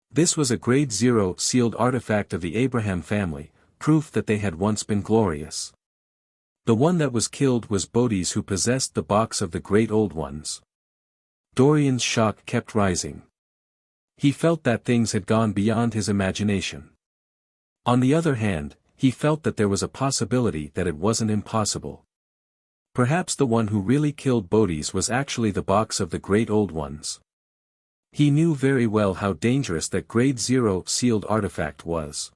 This was a Grade 0 sealed artifact of the Abraham family, proof that they had once been glorious. The one that was killed was Bodis who possessed the box of the Great Old Ones. Dorian's shock kept rising. He felt that things had gone beyond his imagination. On the other hand, he felt that there was a possibility that it wasn't impossible. Perhaps the one who really killed Bodis was actually the box of the Great Old Ones. He knew very well how dangerous that Grade 0 sealed artifact was.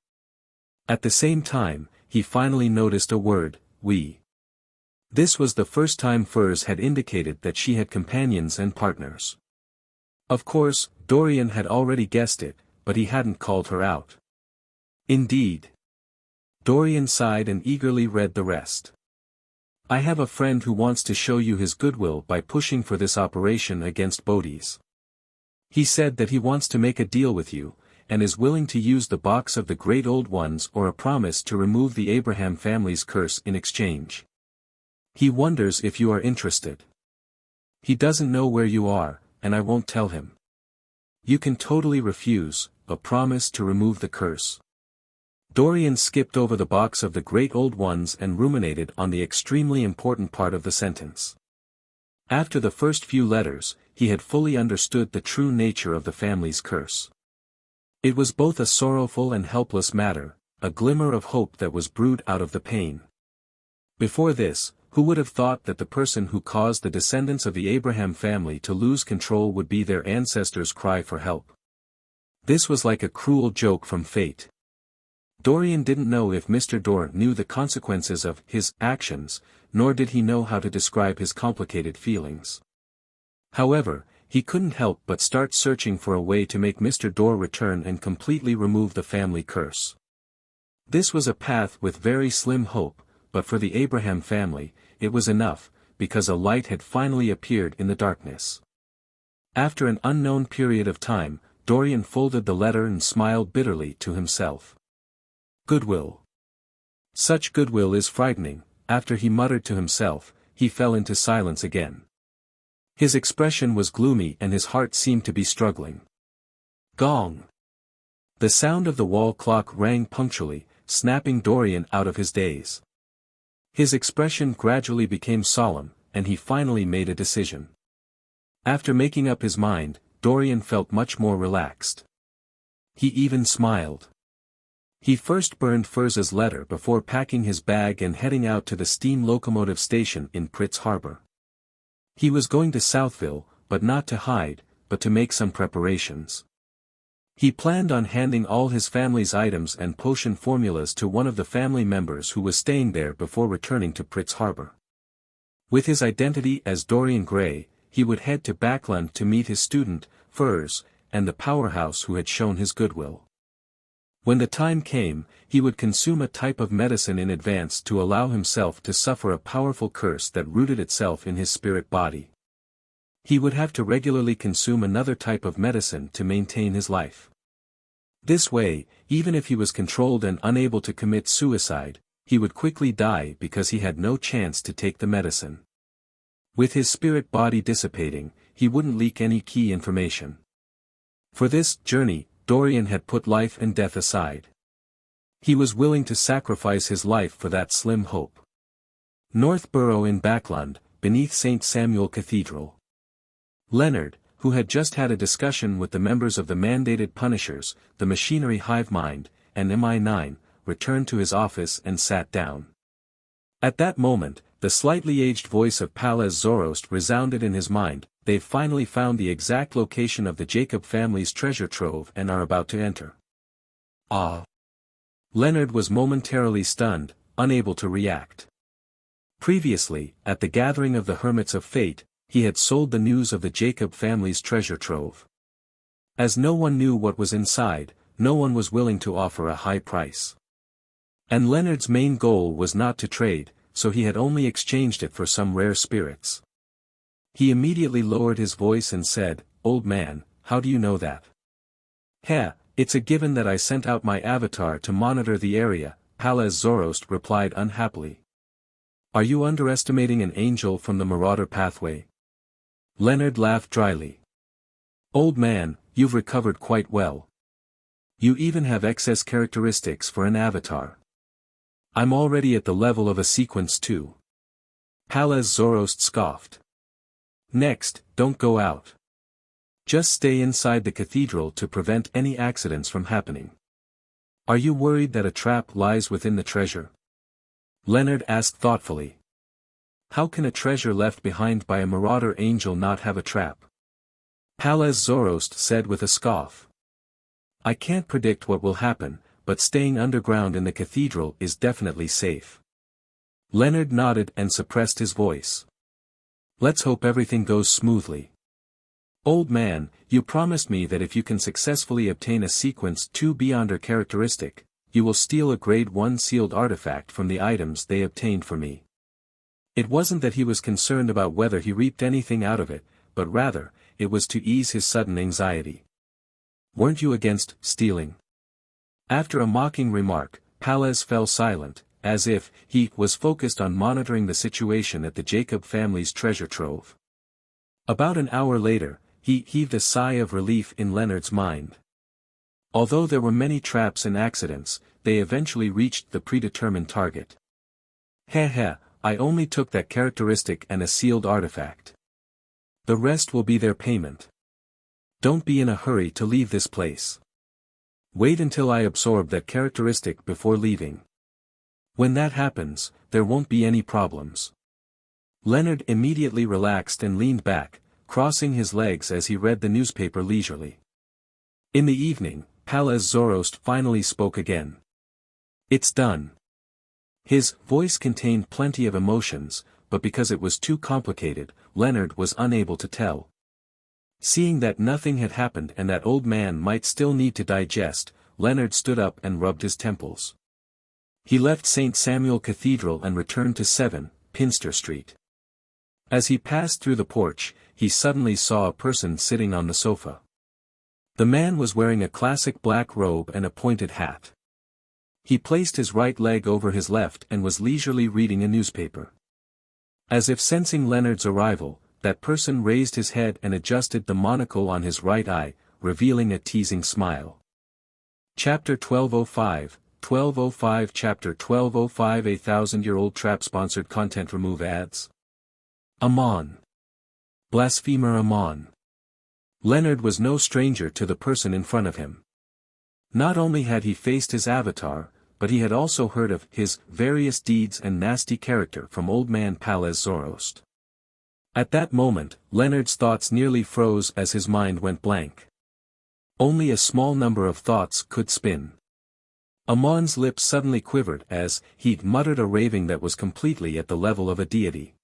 At the same time, he finally noticed a word, "we." This was the first time Furs had indicated that she had companions and partners. Of course, Dorian had already guessed it, but he hadn't called her out. Indeed. Dorian sighed and eagerly read the rest. "I have a friend who wants to show you his goodwill by pushing for this operation against Bodis. He said that he wants to make a deal with you, and is willing to use the box of the Great Old Ones or a promise to remove the Abraham family's curse in exchange. He wonders if you are interested. He doesn't know where you are, and I won't tell him. You can totally refuse, a promise to remove the curse." Dorian skipped over the box of the Great Old Ones and ruminated on the extremely important part of the sentence. After the first few letters, he had fully understood the true nature of the family's curse. It was both a sorrowful and helpless matter, a glimmer of hope that was brewed out of the pain. Before this, who would have thought that the person who caused the descendants of the Abraham family to lose control would be their ancestors' cry for help? This was like a cruel joke from fate. Dorian didn't know if Mr. Dorr knew the consequences of his actions, nor did he know how to describe his complicated feelings. However, he couldn't help but start searching for a way to make Mr. Dorr return and completely remove the family curse. This was a path with very slim hope, but for the Abraham family, it was enough, because a light had finally appeared in the darkness. After an unknown period of time, Dorian folded the letter and smiled bitterly to himself. Goodwill. Such goodwill is frightening. After he muttered to himself, he fell into silence again. His expression was gloomy and his heart seemed to be struggling. Gong! The sound of the wall clock rang punctually, snapping Dorian out of his daze. His expression gradually became solemn, and he finally made a decision. After making up his mind, Dorian felt much more relaxed. He even smiled. He first burned Furz's letter before packing his bag and heading out to the steam locomotive station in Pritz Harbor. He was going to Southville, but not to hide, but to make some preparations. He planned on handing all his family's items and potion formulas to one of the family members who was staying there before returning to Pritz Harbor. With his identity as Dorian Gray, he would head to Backland to meet his student, Furs, and the powerhouse who had shown his goodwill. When the time came, he would consume a type of medicine in advance to allow himself to suffer a powerful curse that rooted itself in his spirit body. He would have to regularly consume another type of medicine to maintain his life. This way, even if he was controlled and unable to commit suicide, he would quickly die because he had no chance to take the medicine. With his spirit body dissipating, he wouldn't leak any key information. For this journey, Dorian had put life and death aside. He was willing to sacrifice his life for that slim hope. Northborough in Backland, beneath St. Samuel Cathedral. Leonard, who had just had a discussion with the members of the mandated Punishers, the Machinery Hive Mind, and MI9, returned to his office and sat down. At that moment, the slightly aged voice of Palaz Zoroast resounded in his mind. They've finally found the exact location of the Jacob family's treasure trove and are about to enter. Ah! Leonard was momentarily stunned, unable to react. Previously, at the gathering of the Hermits of Fate, he had sold the news of the Jacob family's treasure trove. As no one knew what was inside, no one was willing to offer a high price. And Leonard's main goal was not to trade, so he had only exchanged it for some rare spirits. He immediately lowered his voice and said, "Old man, how do you know that?" "Heh, it's a given that I sent out my avatar to monitor the area," Palaz Zoroast replied unhappily. "Are you underestimating an angel from the Marauder pathway?" Leonard laughed dryly. "Old man, you've recovered quite well. You even have excess characteristics for an avatar." "I'm already at the level of a sequence too." Palaz Zoroast scoffed. "Next, don't go out. Just stay inside the cathedral to prevent any accidents from happening." "Are you worried that a trap lies within the treasure?" Leonard asked thoughtfully. "How can a treasure left behind by a marauder angel not have a trap?" Palaz Zoroast said with a scoff. "I can't predict what will happen, but staying underground in the cathedral is definitely safe." Leonard nodded and suppressed his voice. "Let's hope everything goes smoothly. Old man, you promised me that if you can successfully obtain a sequence 2 beyonder characteristic, you will steal a grade 1 sealed artifact from the items they obtained for me." It wasn't that he was concerned about whether he reaped anything out of it, but rather, it was to ease his sudden anxiety. "Weren't you against stealing?" After a mocking remark, Palaz fell silent, as if he was focused on monitoring the situation at the Jacob family's treasure trove. About an hour later, he heaved a sigh of relief in Leonard's mind. Although there were many traps and accidents, they eventually reached the predetermined target. Heh, I only took that characteristic and a sealed artifact. The rest will be their payment. Don't be in a hurry to leave this place. Wait until I absorb that characteristic before leaving. When that happens, there won't be any problems." Leonard immediately relaxed and leaned back, crossing his legs as he read the newspaper leisurely. In the evening, Palaz Zoroast finally spoke again. "It's done." His voice contained plenty of emotions, but because it was too complicated, Leonard was unable to tell. Seeing that nothing had happened and that old man might still need to digest, Leonard stood up and rubbed his temples. He left St. Samuel Cathedral and returned to 7, Pinster Street. As he passed through the porch, he suddenly saw a person sitting on the sofa. The man was wearing a classic black robe and a pointed hat. He placed his right leg over his left and was leisurely reading a newspaper. As if sensing Leonard's arrival, that person raised his head and adjusted the monocle on his right eye, revealing a teasing smile. Chapter 1205, 1205 Chapter 1205 A 1,000-year-old trap sponsored content. Remove ads. Amon. Blasphemer Amon. Leonard was no stranger to the person in front of him. Not only had he faced his avatar, but he had also heard of his various deeds and nasty character from old man Palaz Zoroast. At that moment, Leonard's thoughts nearly froze as his mind went blank. Only a small number of thoughts could spin. Amon's lips suddenly quivered as he muttered a raving that was completely at the level of a deity.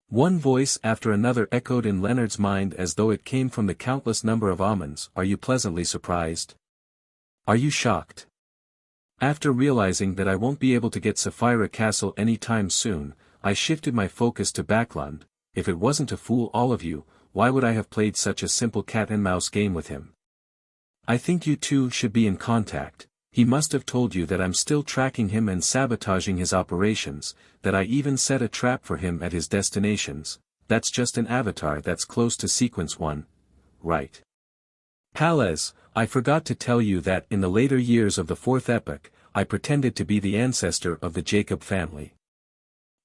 One voice after another echoed in Leonard's mind as though it came from the countless number of Amons. Are you pleasantly surprised? Are you shocked? After realizing that I won't be able to get Sapphira Castle any time soon, I shifted my focus to Backland. If it wasn't to fool all of you, why would I have played such a simple cat-and-mouse game with him? I think you two should be in contact. He must have told you that I'm still tracking him and sabotaging his operations, that I even set a trap for him at his destinations, that's just an avatar that's close to sequence 1, right? Pales, I forgot to tell you that in the later years of the fourth epoch, I pretended to be the ancestor of the Jacob family.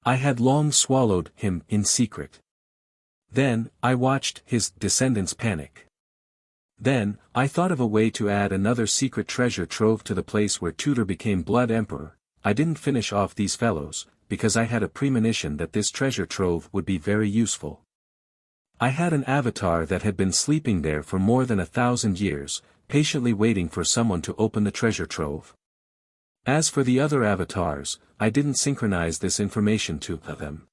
I had long swallowed him in secret. Then, I watched his descendants panic. Then, I thought of a way to add another secret treasure trove to the place where Tudor became Blood Emperor. I didn't finish off these fellows, because I had a premonition that this treasure trove would be very useful. I had an avatar that had been sleeping there for more than 1,000 years, patiently waiting for someone to open the treasure trove. As for the other avatars, I didn't synchronize this information to them.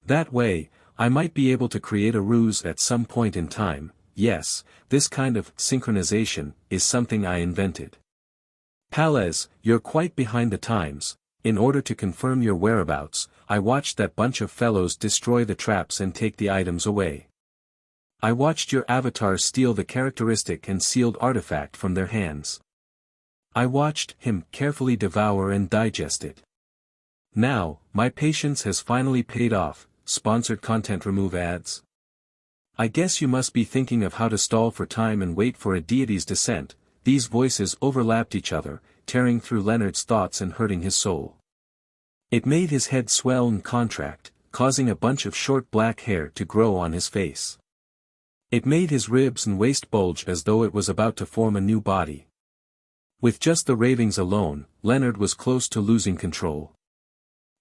That way, I might be able to create a ruse at some point in time. Yes, this kind of synchronization is something I invented. Pales, you're quite behind the times. In order to confirm your whereabouts, I watched that bunch of fellows destroy the traps and take the items away. I watched your avatar steal the characteristic and sealed artifact from their hands. I watched him carefully devour and digest it. Now, my patience has finally paid off. Sponsored content remove ads. I guess you must be thinking of how to stall for time and wait for a deity's descent. These voices overlapped each other, tearing through Leonard's thoughts and hurting his soul. It made his head swell and contract, causing a bunch of short black hair to grow on his face. It made his ribs and waist bulge as though it was about to form a new body. With just the ravings alone, Leonard was close to losing control.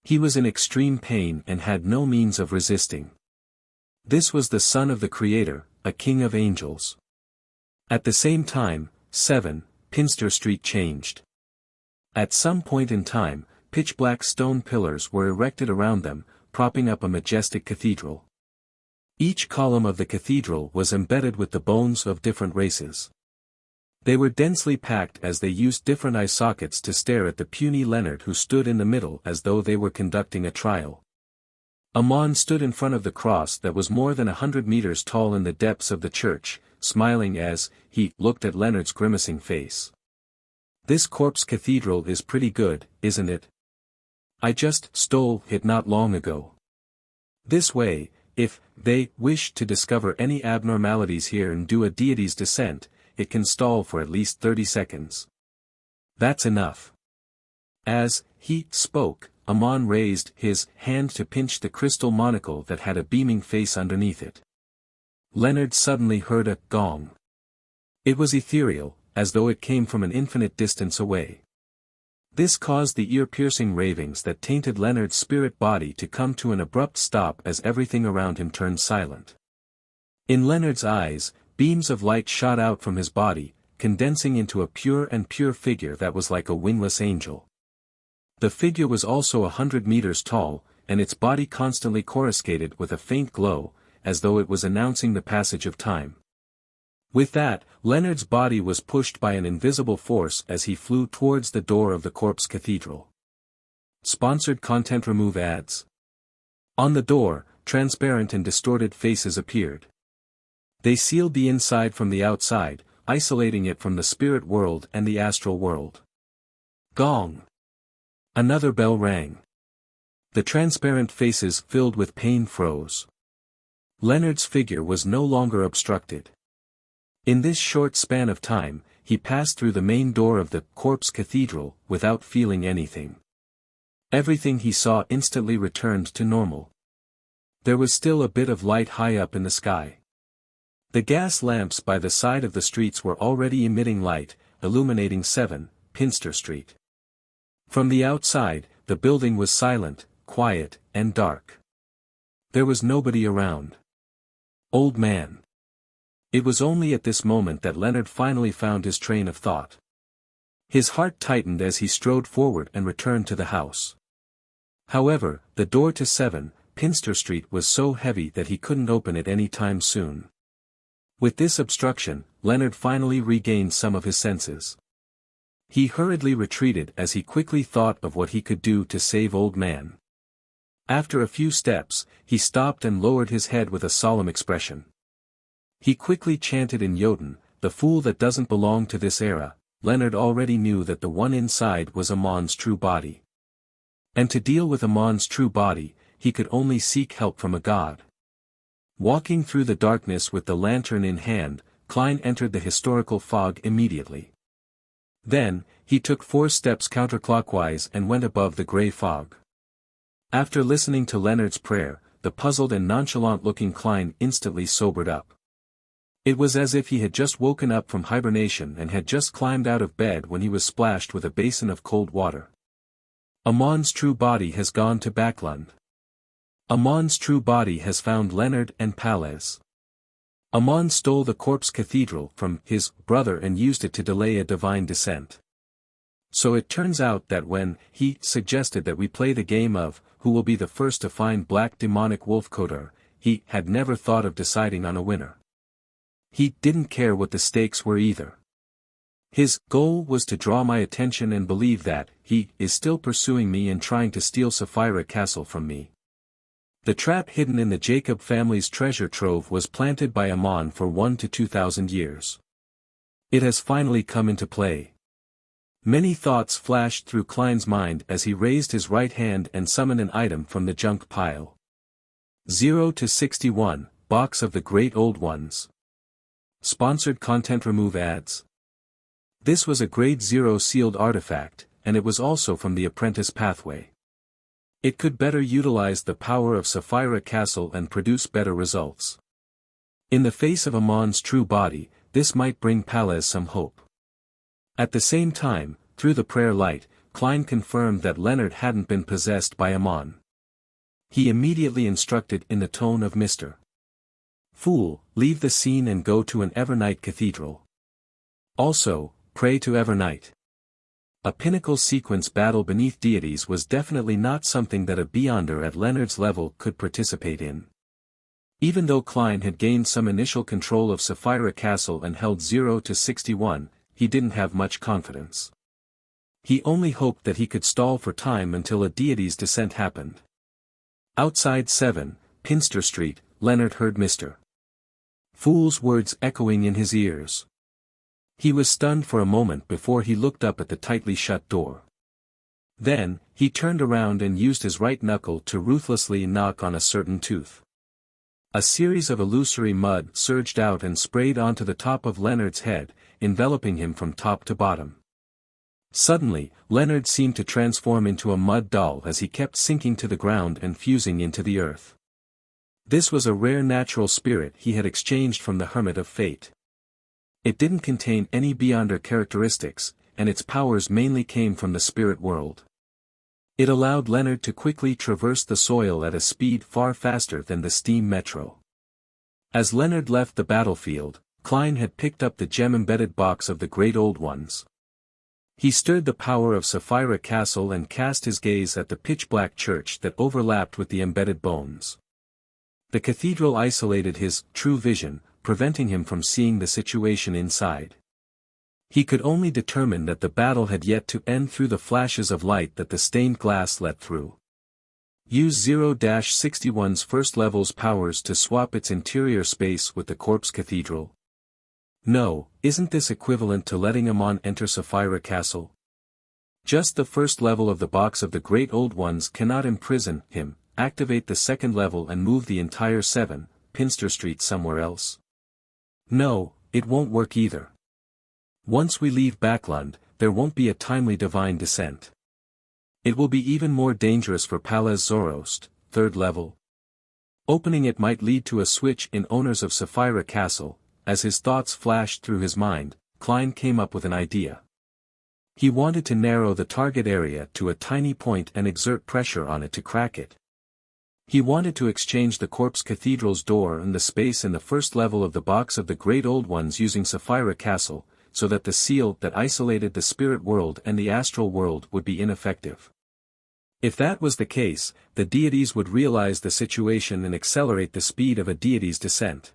He was in extreme pain and had no means of resisting. This was the son of the Creator, a king of angels. At the same time, 7, Pinster Street changed. At some point in time, pitch-black stone pillars were erected around them, propping up a majestic cathedral. Each column of the cathedral was embedded with the bones of different races. They were densely packed as they used different eye sockets to stare at the puny Leonard who stood in the middle as though they were conducting a trial. Amon stood in front of the cross that was more than 100 meters tall in the depths of the church, smiling as he looked at Leonard's grimacing face. This corpse cathedral is pretty good, isn't it? I just stole it not long ago. This way, if they wish to discover any abnormalities here and do a deity's descent, it can stall for at least 30 seconds. That's enough. As he spoke, Amon raised his hand to pinch the crystal monocle that had a beaming face underneath it. Leonard suddenly heard a gong. It was ethereal, as though it came from an infinite distance away. This caused the ear-piercing ravings that tainted Leonard's spirit body to come to an abrupt stop as everything around him turned silent. In Leonard's eyes, beams of light shot out from his body, condensing into a pure figure that was like a wingless angel. The figure was also 100 meters tall, and its body constantly coruscated with a faint glow, as though it was announcing the passage of time. With that, Leonard's body was pushed by an invisible force as he flew towards the door of the corpse cathedral. Sponsored content remove ads. On the door, transparent and distorted faces appeared. They sealed the inside from the outside, isolating it from the spirit world and the astral world. Gong! Another bell rang. The transparent faces filled with pain froze. Leonard's figure was no longer obstructed. In this short span of time, he passed through the main door of the corpse cathedral without feeling anything. Everything he saw instantly returned to normal. There was still a bit of light high up in the sky. The gas lamps by the side of the streets were already emitting light, illuminating 7, Pinster Street. From the outside, the building was silent, quiet, and dark. There was nobody around. Old man. It was only at this moment that Leonard finally found his train of thought. His heart tightened as he strode forward and returned to the house. However, the door to 7, Pinster Street was so heavy that he couldn't open it any time soon. With this obstruction, Leonard finally regained some of his senses. He hurriedly retreated as he quickly thought of what he could do to save Old Man. After a few steps, he stopped and lowered his head with a solemn expression. He quickly chanted in Jotun, "The fool that doesn't belong to this era." Leonard already knew that the one inside was Amon's true body. And to deal with Amon's true body, he could only seek help from a god. Walking through the darkness with the lantern in hand, Klein entered the historical fog immediately. Then, he took 4 steps counterclockwise and went above the grey fog. After listening to Leonard's prayer, the puzzled and nonchalant-looking Klein instantly sobered up. It was as if he had just woken up from hibernation and had just climbed out of bed when he was splashed with a basin of cold water. Amon's true body has gone to Backlund. Amon's true body has found Leonard and Palez. Amon stole the corpse cathedral from his brother and used it to delay a divine descent. So it turns out that when he suggested that we play the game of who will be the first to find black demonic wolf Kodar, he had never thought of deciding on a winner. He didn't care what the stakes were either. His goal was to draw my attention and believe that he is still pursuing me and trying to steal Sapphira Castle from me. The trap hidden in the Jacob family's treasure trove was planted by Amon for 1 to 2,000 years. It has finally come into play. Many thoughts flashed through Klein's mind as he raised his right hand and summoned an item from the junk pile. 0 to 61, Box of the Great Old Ones. Sponsored content. Remove ads. This was a grade 0 sealed artifact, and it was also from the apprentice pathway. It could better utilize the power of Sapphira Castle and produce better results. In the face of Amon's true body, this might bring Palez some hope. At the same time, through the prayer light, Klein confirmed that Leonard hadn't been possessed by Amon. He immediately instructed in the tone of Mr. Fool, leave the scene and go to an Evernight cathedral. Also, pray to Evernight. A pinnacle sequence battle beneath deities was definitely not something that a Beyonder at Leonard's level could participate in. Even though Klein had gained some initial control of Sapphira Castle and held 0 to 61, he didn't have much confidence. He only hoped that he could stall for time until a deity's descent happened. Outside 7, Pinster Street, Leonard heard Mr. Fool's words echoing in his ears. He was stunned for a moment before he looked up at the tightly shut door. Then, he turned around and used his right knuckle to ruthlessly knock on a certain tooth. A series of illusory mud surged out and sprayed onto the top of Leonard's head, enveloping him from top to bottom. Suddenly, Leonard seemed to transform into a mud doll as he kept sinking to the ground and fusing into the earth. This was a rare natural spirit he had exchanged from the Hermit of Fate. It didn't contain any Beyonder characteristics, and its powers mainly came from the spirit world. It allowed Leonard to quickly traverse the soil at a speed far faster than the steam metro. As Leonard left the battlefield, Klein had picked up the gem-embedded box of the Great Old Ones. He stirred the power of Sapphira Castle and cast his gaze at the pitch-black church that overlapped with the embedded bones. The cathedral isolated his true vision, preventing him from seeing the situation inside. He could only determine that the battle had yet to end through the flashes of light that the stained glass let through. Use 0-61's first level's powers to swap its interior space with the corpse cathedral. No, isn't this equivalent to letting Amon enter Sapphira Castle? Just the first level of the box of the Great Old Ones cannot imprison him. Activate the second level and move the entire 7, Pinster Street somewhere else. No, it won't work either. Once we leave Backlund, there won't be a timely divine descent. It will be even more dangerous for Palez Zoroast, third level. Opening it might lead to a switch in owners of Sapphira Castle. As his thoughts flashed through his mind, Klein came up with an idea. He wanted to narrow the target area to a tiny point and exert pressure on it to crack it. He wanted to exchange the Corpse Cathedral's door and the space in the first level of the box of the Great Old Ones using Sapphira Castle, so that the seal that isolated the spirit world and the astral world would be ineffective. If that was the case, the deities would realize the situation and accelerate the speed of a deity's descent.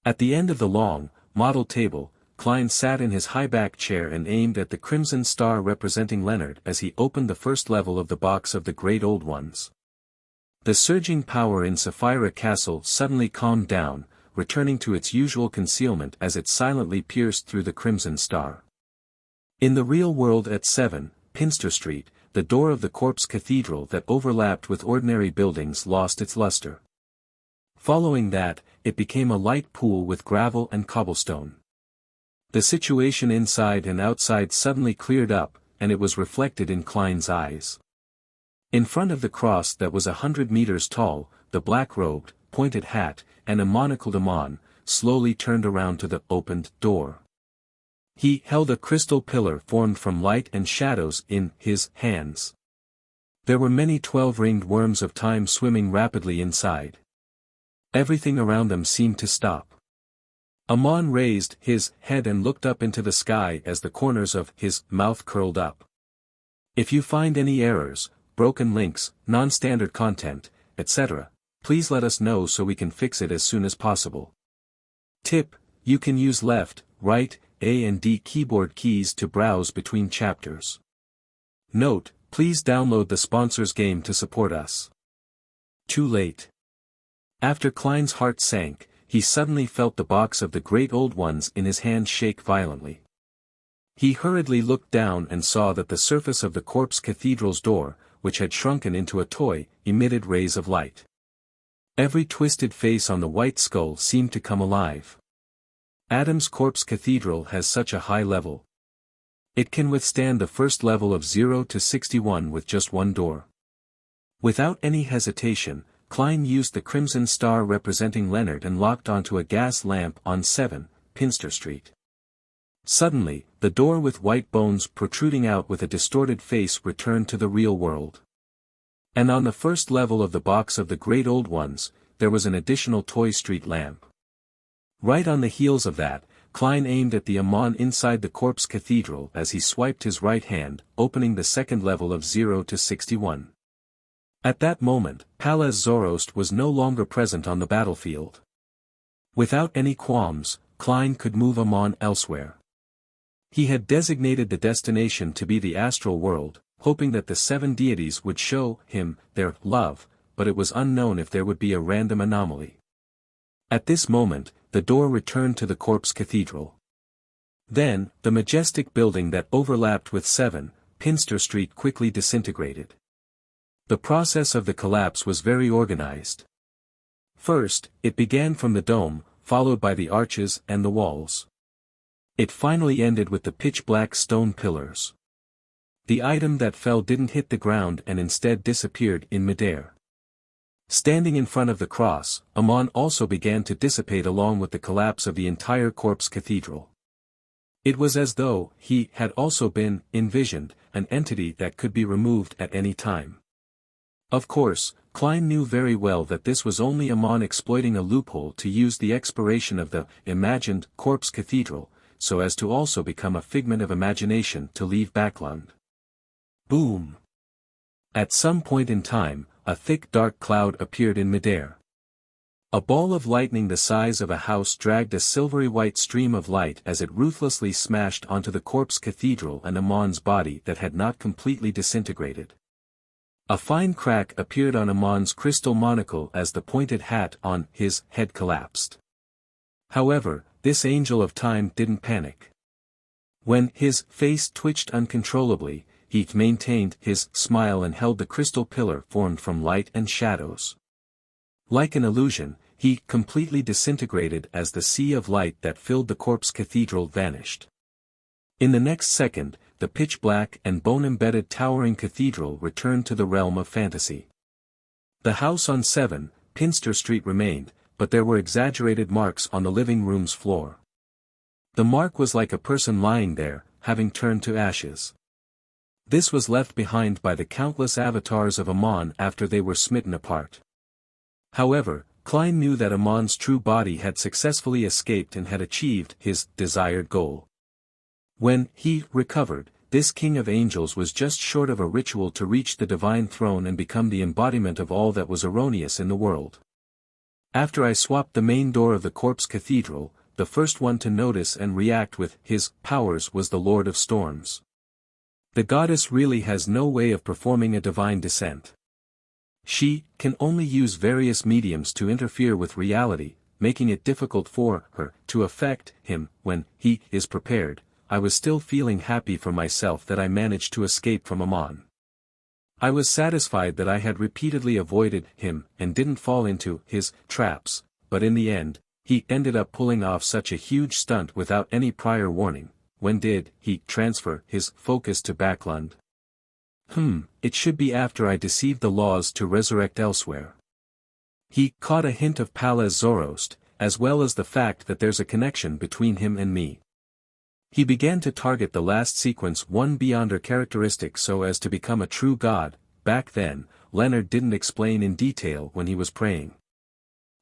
At the end of the long, model table, Klein sat in his high-back chair and aimed at the crimson star representing Leonard as he opened the first level of the box of the Great Old Ones. The surging power in Sapphira Castle suddenly calmed down, returning to its usual concealment as it silently pierced through the crimson star. In the real world at 7, Pinster Street, the door of the Corpse Cathedral that overlapped with ordinary buildings lost its luster. Following that, it became a light pool with gravel and cobblestone. The situation inside and outside suddenly cleared up, and it was reflected in Klein's eyes. In front of the cross that was 100 meters tall, the black-robed, pointed hat, and a monocled Amon, slowly turned around to the opened door. He held a crystal pillar formed from light and shadows in his hands. There were many 12-ringed worms of time swimming rapidly inside. Everything around them seemed to stop. Amon raised his head and looked up into the sky as the corners of his mouth curled up. If you find any errors, broken links, non-standard content, etc., please let us know so we can fix it as soon as possible. Tip: you can use left, right, A and D keyboard keys to browse between chapters. Note: please download the sponsor's game to support us. Too late. After Klein's heart sank, he suddenly felt the box of the Great Old Ones in his hand shake violently. He hurriedly looked down and saw that the surface of the corpse cathedral's door, which had shrunken into a toy, emitted rays of light. Every twisted face on the white skull seemed to come alive. Adam's corpse cathedral has such a high level. It can withstand the first level of 0 to 61 with just one door. Without any hesitation, Klein used the crimson star representing Leonard and locked onto a gas lamp on 7, Pinster Street. Suddenly, the door with white bones protruding out with a distorted face returned to the real world. And on the first level of the box of the Great Old Ones, there was an additional toy street lamp. Right on the heels of that, Klein aimed at the Amon inside the corpse cathedral as he swiped his right hand, opening the second level of 0 to 61. At that moment, Palaz Zoroast was no longer present on the battlefield. Without any qualms, Klein could move Amon elsewhere. He had designated the destination to be the astral world, hoping that the 7 deities would show him their love, but it was unknown if there would be a random anomaly. At this moment, the door returned to the corpse cathedral. Then, the majestic building that overlapped with 7, Pinster Street quickly disintegrated. The process of the collapse was very organized. First, it began from the dome, followed by the arches and the walls. It finally ended with the pitch-black stone pillars. The item that fell didn't hit the ground and instead disappeared in midair. Standing in front of the cross, Amon also began to dissipate along with the collapse of the entire corpse cathedral. It was as though he had also been envisioned, an entity that could be removed at any time. Of course, Klein knew very well that this was only Amon exploiting a loophole to use the expiration of the imagined corpse cathedral, so as to also become a figment of imagination to leave Backland. Boom! At some point in time, a thick dark cloud appeared in midair. A ball of lightning the size of a house dragged a silvery white stream of light as it ruthlessly smashed onto the corpse cathedral and Amon's body that had not completely disintegrated. A fine crack appeared on Amon's crystal monocle as the pointed hat on his head collapsed. However, this angel of time didn't panic. When his face twitched uncontrollably, he maintained his smile and held the crystal pillar formed from light and shadows. Like an illusion, he completely disintegrated as the sea of light that filled the corpse cathedral vanished. In the next second, the pitch-black and bone-embedded towering cathedral returned to the realm of fantasy. The house on 7, Pinster Street remained, but there were exaggerated marks on the living room's floor. The mark was like a person lying there, having turned to ashes. This was left behind by the countless avatars of Amon after they were smitten apart. However, Klein knew that Amon's true body had successfully escaped and had achieved his desired goal. When he recovered, this king of angels was just short of a ritual to reach the divine throne and become the embodiment of all that was erroneous in the world. After I swapped the main door of the corpse cathedral, the first one to notice and react with his powers was the Lord of Storms. The goddess really has no way of performing a divine descent. She can only use various mediums to interfere with reality, making it difficult for her to affect him when he is prepared. I was still feeling happy for myself that I managed to escape from Amon. I was satisfied that I had repeatedly avoided him and didn't fall into his traps, but in the end, he ended up pulling off such a huge stunt without any prior warning. When did he transfer his focus to Backlund? It should be after I deceived the laws to resurrect elsewhere. He caught a hint of Palaz Zoroast, as well as the fact that there's a connection between him and me. He began to target the last sequence one beyonder characteristic so as to become a true god. Back then, Leonard didn't explain in detail when he was praying.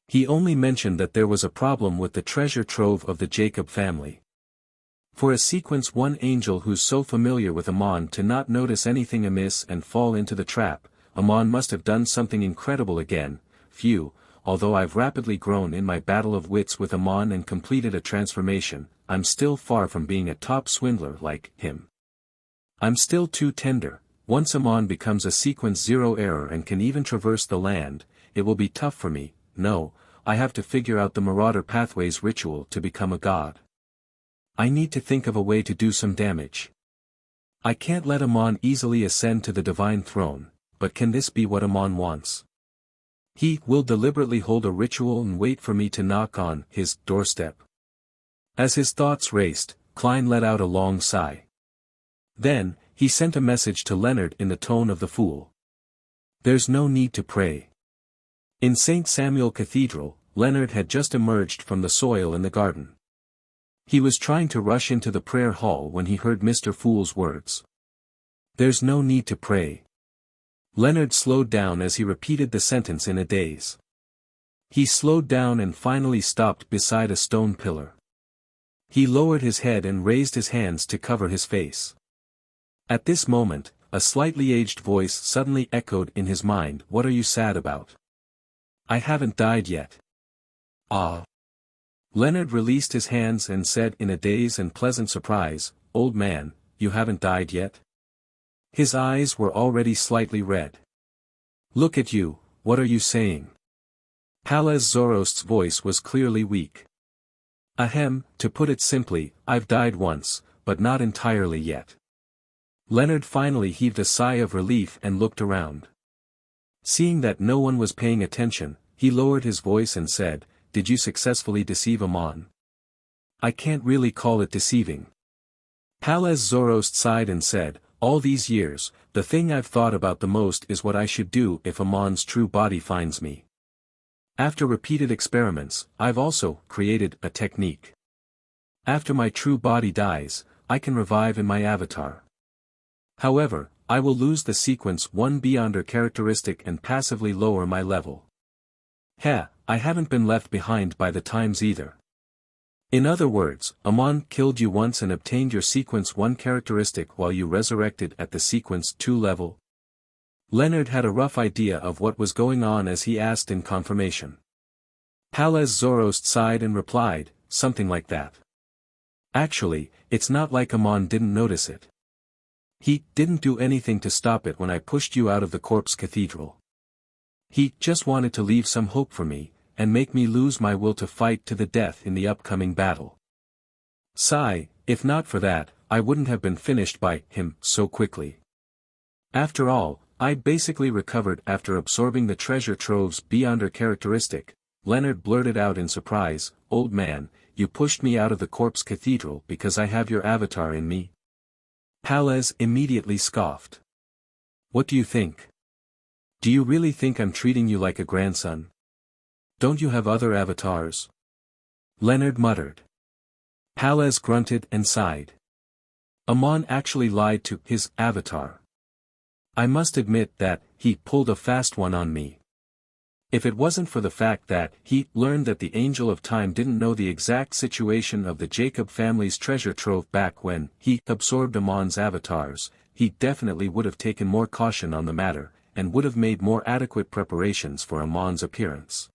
He only mentioned that there was a problem with the treasure trove of the Jacob family. For a sequence one angel who's so familiar with Amon to not notice anything amiss and fall into the trap, Amon must have done something incredible again. Phew, although I've rapidly grown in my battle of wits with Amon and completed a transformation, I'm still far from being a top swindler like him. I'm still too tender. Once Amon becomes a sequence 0 error and can even traverse the land, it will be tough for me. No, I have to figure out the Marauder Pathways ritual to become a god. I need to think of a way to do some damage. I can't let Amon easily ascend to the divine throne, but can this be what Amon wants? He will deliberately hold a ritual and wait for me to knock on his doorstep. As his thoughts raced, Klein let out a long sigh. Then, he sent a message to Leonard in the tone of the fool. There's no need to pray. In St. Samuel Cathedral, Leonard had just emerged from the soil in the garden. He was trying to rush into the prayer hall when he heard Mr. Fool's words. There's no need to pray. Leonard slowed down as he repeated the sentence in a daze. He slowed down and finally stopped beside a stone pillar. He lowered his head and raised his hands to cover his face. At this moment, a slightly aged voice suddenly echoed in his mind. What are you sad about? I haven't died yet. Ah. Leonard released his hands and said in a daze and pleasant surprise, Old man, you haven't died yet? His eyes were already slightly red. Look at you, what are you saying? Palaz Zoroast's voice was clearly weak. Ahem, to put it simply, I've died once, but not entirely yet. Leonard finally heaved a sigh of relief and looked around. Seeing that no one was paying attention, he lowered his voice and said, Did you successfully deceive Amon? I can't really call it deceiving. Palaz Zoroast sighed and said, All these years, the thing I've thought about the most is what I should do if Amon's true body finds me. After repeated experiments, I've also created a technique. After my true body dies, I can revive in my avatar. However, I will lose the sequence 1 beyonder characteristic and passively lower my level. I haven't been left behind by the times either. In other words, Amon killed you once and obtained your sequence 1 characteristic while you resurrected at the sequence 2 level. Leonard had a rough idea of what was going on as he asked in confirmation. Palaz Zoroast sighed and replied, something like that. Actually, it's not like Amon didn't notice it. He didn't do anything to stop it when I pushed you out of the corpse cathedral. He just wanted to leave some hope for me, and make me lose my will to fight to the death in the upcoming battle. Sigh, if not for that, I wouldn't have been finished by him so quickly. After all, I basically recovered after absorbing the treasure trove's beyonder characteristic. Leonard blurted out in surprise, Old man, you pushed me out of the corpse cathedral because I have your avatar in me? Palaz immediately scoffed. What do you think? Do you really think I'm treating you like a grandson? Don't you have other avatars? Leonard muttered. Palaz grunted and sighed. Amon actually lied to his avatar. I must admit that he pulled a fast one on me. If it wasn't for the fact that he learned that the Angel of Time didn't know the exact situation of the Jacob family's treasure trove back when he absorbed Amon's avatars, he definitely would have taken more caution on the matter, and would have made more adequate preparations for Amon's appearance.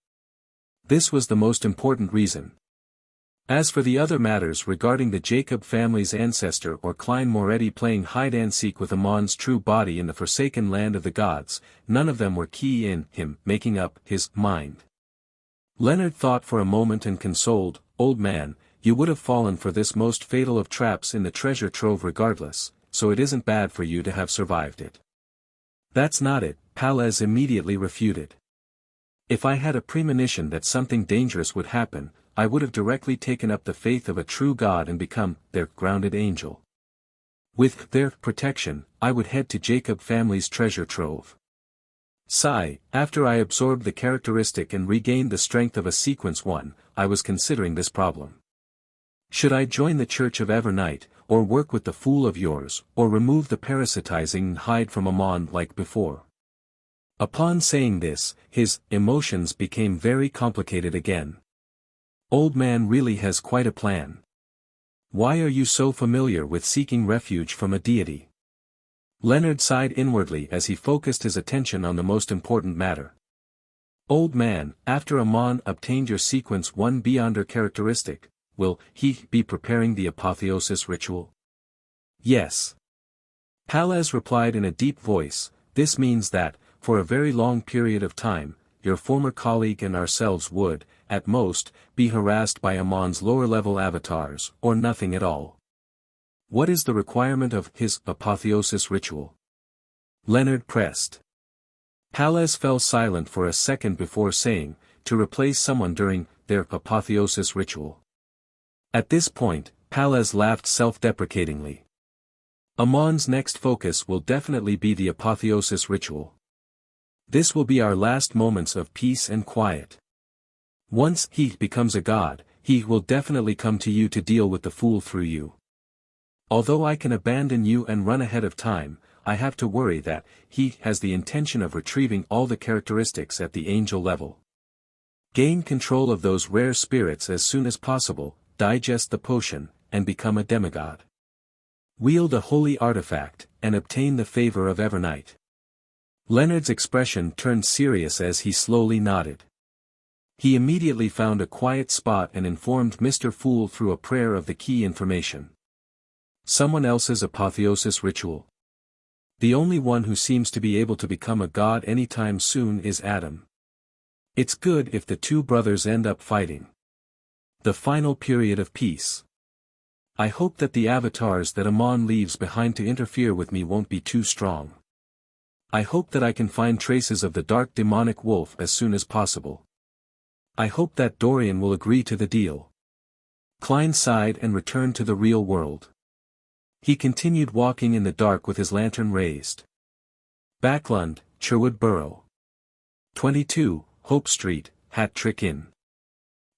This was the most important reason. As for the other matters regarding the Jacob family's ancestor or Klein Moretti playing hide-and-seek with Amon's true body in the forsaken land of the gods, none of them were key in him making up his mind. Leonard thought for a moment and consoled, Old man, you would have fallen for this most fatal of traps in the treasure trove regardless, so it isn't bad for you to have survived it. That's not it, Palez immediately refuted. If I had a premonition that something dangerous would happen, I would have directly taken up the faith of a true God and become their grounded angel. With their protection, I would head to Jacob family's treasure trove. Sigh, after I absorbed the characteristic and regained the strength of a sequence 1, I was considering this problem. Should I join the Church of Evernight, or work with the fool of yours, or remove the parasitizing and hide from Amon like before? Upon saying this, his emotions became very complicated again. Old man really has quite a plan. Why are you so familiar with seeking refuge from a deity? Leonard sighed inwardly as he focused his attention on the most important matter. Old man, after Amon obtained your sequence 1 beyond her characteristic, will he be preparing the apotheosis ritual? Yes. Palez replied in a deep voice, this means that, for a very long period of time, your former colleague and ourselves would, at most, be harassed by Amon's lower-level avatars, or nothing at all. What is the requirement of his apotheosis ritual? Leonard pressed. Palez fell silent for a second before saying, to replace someone during their apotheosis ritual. At this point, Palez laughed self-deprecatingly. Amon's next focus will definitely be the apotheosis ritual. This will be our last moments of peace and quiet. Once he becomes a god, he will definitely come to you to deal with the fool through you. Although I can abandon you and run ahead of time, I have to worry that he has the intention of retrieving all the characteristics at the angel level. Gain control of those rare spirits as soon as possible, digest the potion, and become a demigod. Wield a holy artifact, and obtain the favor of Evernight. Leonard's expression turned serious as he slowly nodded. He immediately found a quiet spot and informed Mr. Fool through a prayer of the key information. Someone else's apotheosis ritual. The only one who seems to be able to become a god anytime soon is Adam. It's good if the two brothers end up fighting. The final period of peace. I hope that the avatars that Amon leaves behind to interfere with me won't be too strong. I hope that I can find traces of the dark demonic wolf as soon as possible. I hope that Dorian will agree to the deal. Klein sighed and returned to the real world. He continued walking in the dark with his lantern raised. Backlund, Sherwood Borough. 22, Hope Street, Hat Trick Inn.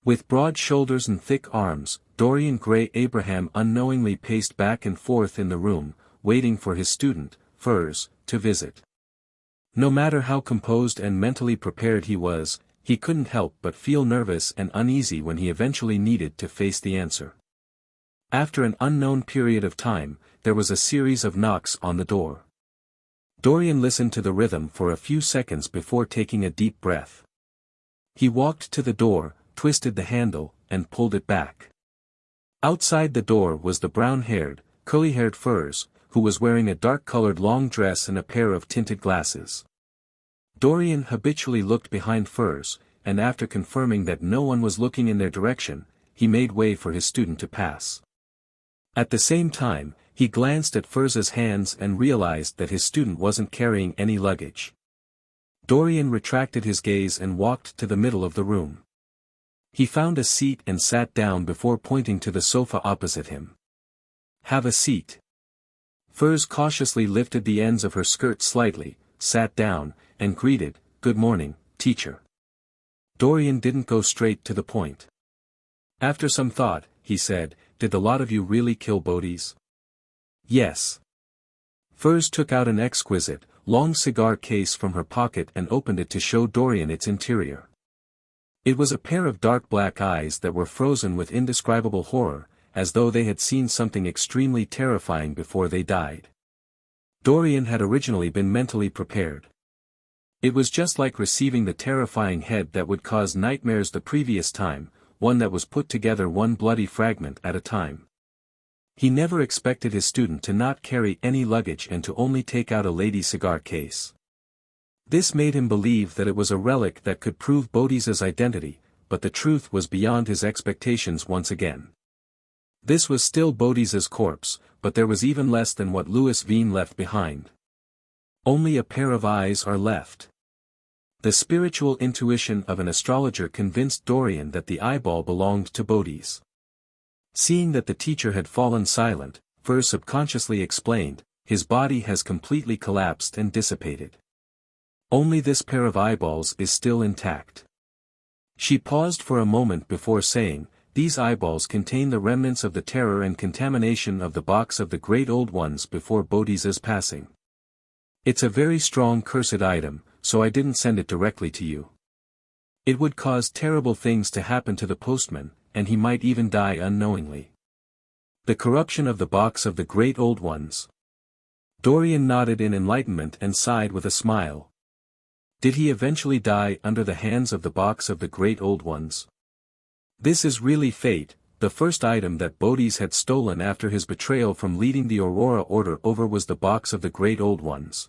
With broad shoulders and thick arms, Dorian Gray Abraham unknowingly paced back and forth in the room, waiting for his student, Furs, to visit. No matter how composed and mentally prepared he was, he couldn't help but feel nervous and uneasy when he eventually needed to face the answer. After an unknown period of time, there was a series of knocks on the door. Dorian listened to the rhythm for a few seconds before taking a deep breath. He walked to the door, twisted the handle, and pulled it back. Outside the door was the brown-haired, curly-haired Furs, who was wearing a dark-colored long dress and a pair of tinted glasses. Dorian habitually looked behind Furs, and after confirming that no one was looking in their direction, he made way for his student to pass. At the same time, he glanced at Furs's hands and realized that his student wasn't carrying any luggage. Dorian retracted his gaze and walked to the middle of the room. He found a seat and sat down before pointing to the sofa opposite him. "Have a seat." Furs cautiously lifted the ends of her skirt slightly, sat down, and greeted, "Good morning, teacher." Dorian didn't go straight to the point. After some thought, he said, "Did the lot of you really kill Bodhi's?" "Yes." Furs took out an exquisite, long cigar case from her pocket and opened it to show Dorian its interior. It was a pair of dark black eyes that were frozen with indescribable horror, as though they had seen something extremely terrifying before they died. Dorian had originally been mentally prepared. It was just like receiving the terrifying head that would cause nightmares the previous time, one that was put together one bloody fragment at a time. He never expected his student to not carry any luggage and to only take out a lady's cigar case. This made him believe that it was a relic that could prove Bodhi's identity, but the truth was beyond his expectations once again. This was still Bodhi's corpse, but there was even less than what Louis Veen left behind. Only a pair of eyes are left. The spiritual intuition of an astrologer convinced Dorian that the eyeball belonged to Bodhi's. Seeing that the teacher had fallen silent, Furs subconsciously explained, his body has completely collapsed and dissipated. Only this pair of eyeballs is still intact. She paused for a moment before saying, these eyeballs contain the remnants of the terror and contamination of the box of the Great Old Ones before Bodhi's passing. It's a very strong cursed item, so I didn't send it directly to you. It would cause terrible things to happen to the postman, and he might even die unknowingly. The corruption of the box of the Great Old Ones. Dorian nodded in enlightenment and sighed with a smile. Did he eventually die under the hands of the box of the Great Old Ones? This is really fate. The first item that Bodhi's had stolen after his betrayal from leading the Aurora Order over was the box of the Great Old Ones.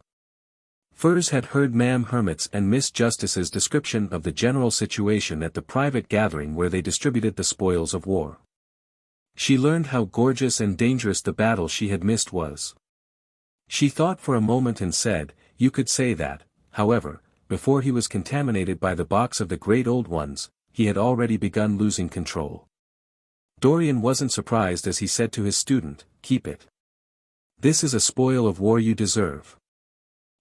Furs had heard Ma'am Hermit's and Miss Justice's description of the general situation at the private gathering where they distributed the spoils of war. She learned how gorgeous and dangerous the battle she had missed was. She thought for a moment and said, you could say that, however, before he was contaminated by the box of the Great Old Ones, he had already begun losing control. Dorian wasn't surprised as he said to his student, keep it. This is a spoil of war you deserve.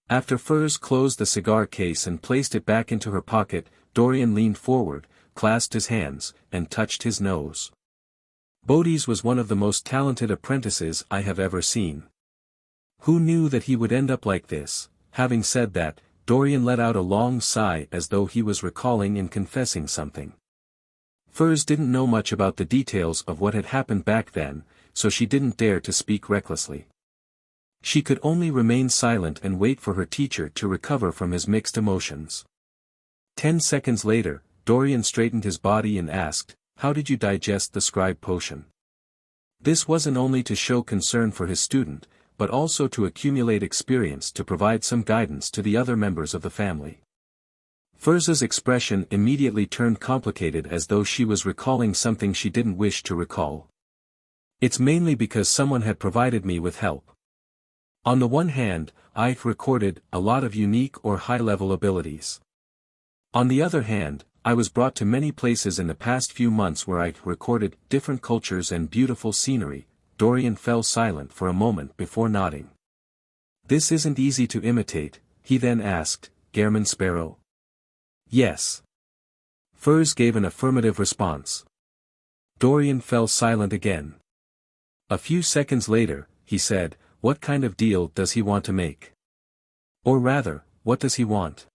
After Furs closed the cigar case and placed it back into her pocket, Dorian leaned forward, clasped his hands, and touched his nose. Bodhi's was one of the most talented apprentices I have ever seen. Who knew that he would end up like this? Having said that, Dorian let out a long sigh as though he was recalling and confessing something. Furs didn't know much about the details of what had happened back then, so she didn't dare to speak recklessly. She could only remain silent and wait for her teacher to recover from his mixed emotions. 10 seconds later, Dorian straightened his body and asked, how did you digest the scribe potion? This wasn't only to show concern for his student, but also to accumulate experience to provide some guidance to the other members of the family. Furs's expression immediately turned complicated as though she was recalling something she didn't wish to recall. It's mainly because someone had provided me with help. On the one hand, I've recorded a lot of unique or high-level abilities. On the other hand, I was brought to many places in the past few months where I've recorded different cultures and beautiful scenery. Dorian fell silent for a moment before nodding. This isn't easy to imitate, he then asked, Gairman Sparrow? Yes. Furs gave an affirmative response. Dorian fell silent again. A few seconds later, he said, what kind of deal does he want to make? Or rather, what does he want?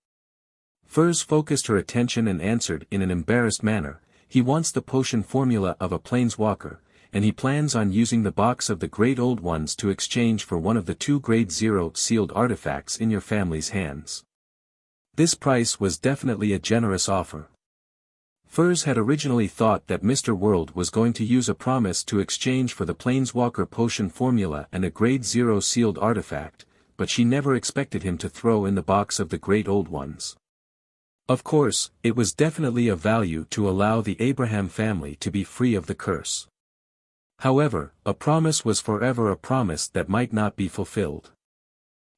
Furs focused her attention and answered in an embarrassed manner, he wants the potion formula of a planeswalker, and he plans on using the box of the Great Old Ones to exchange for one of the 2 Grade 0 sealed artifacts in your family's hands. This price was definitely a generous offer. Furs had originally thought that Mr. World was going to use a promise to exchange for the Planeswalker potion formula and a Grade 0 sealed artifact, but she never expected him to throw in the box of the Great Old Ones. Of course, it was definitely of value to allow the Abraham family to be free of the curse. However, a promise was forever a promise that might not be fulfilled.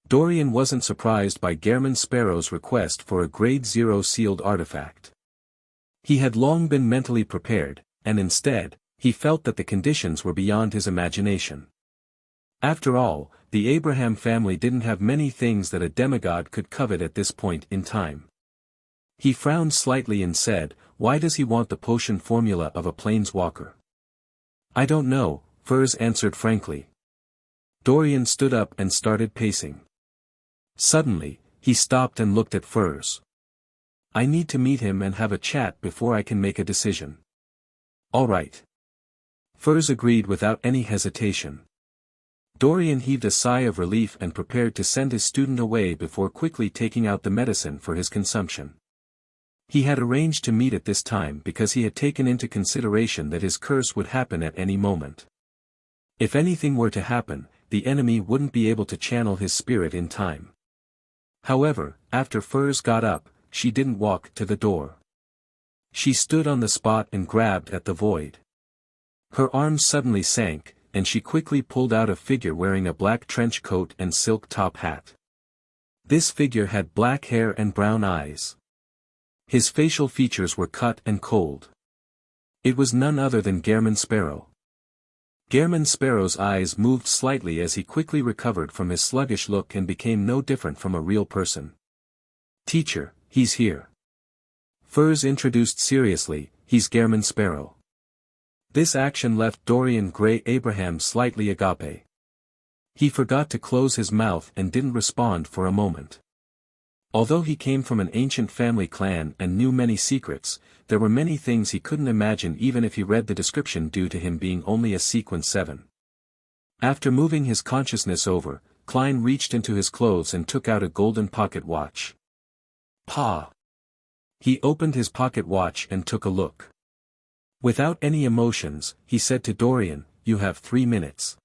Dorian wasn't surprised by Gairman Sparrow's request for a Grade 0 sealed artifact. He had long been mentally prepared, and instead, he felt that the conditions were beyond his imagination. After all, the Abraham family didn't have many things that a demigod could covet at this point in time. He frowned slightly and said, why does he want the potion formula of a planeswalker? I don't know, Furs answered frankly. Dorian stood up and started pacing. Suddenly, he stopped and looked at Furs. I need to meet him and have a chat before I can make a decision. All right. Furs agreed without any hesitation. Dorian heaved a sigh of relief and prepared to send his student away before quickly taking out the medicine for his consumption. He had arranged to meet at this time because he had taken into consideration that his curse would happen at any moment. If anything were to happen, the enemy wouldn't be able to channel his spirit in time. However, after Furs got up, she didn't walk to the door. She stood on the spot and grabbed at the void. Her arms suddenly sank, and she quickly pulled out a figure wearing a black trench coat and silk top hat. This figure had black hair and brown eyes. His facial features were cut and cold. It was none other than Gehrman Sparrow. Gehrman Sparrow's eyes moved slightly as he quickly recovered from his sluggish look and became no different from a real person. "Teacher, he's here." Furs introduced seriously, "He's Gehrman Sparrow." This action left Dorian Gray Abraham slightly agape. He forgot to close his mouth and didn't respond for a moment. Although he came from an ancient family clan and knew many secrets, there were many things he couldn't imagine even if he read the description due to him being only a sequence 7. After moving his consciousness over, Klein reached into his clothes and took out a golden pocket watch. "Pa!" He opened his pocket watch and took a look. Without any emotions, he said to Dorian, "You have 3 minutes."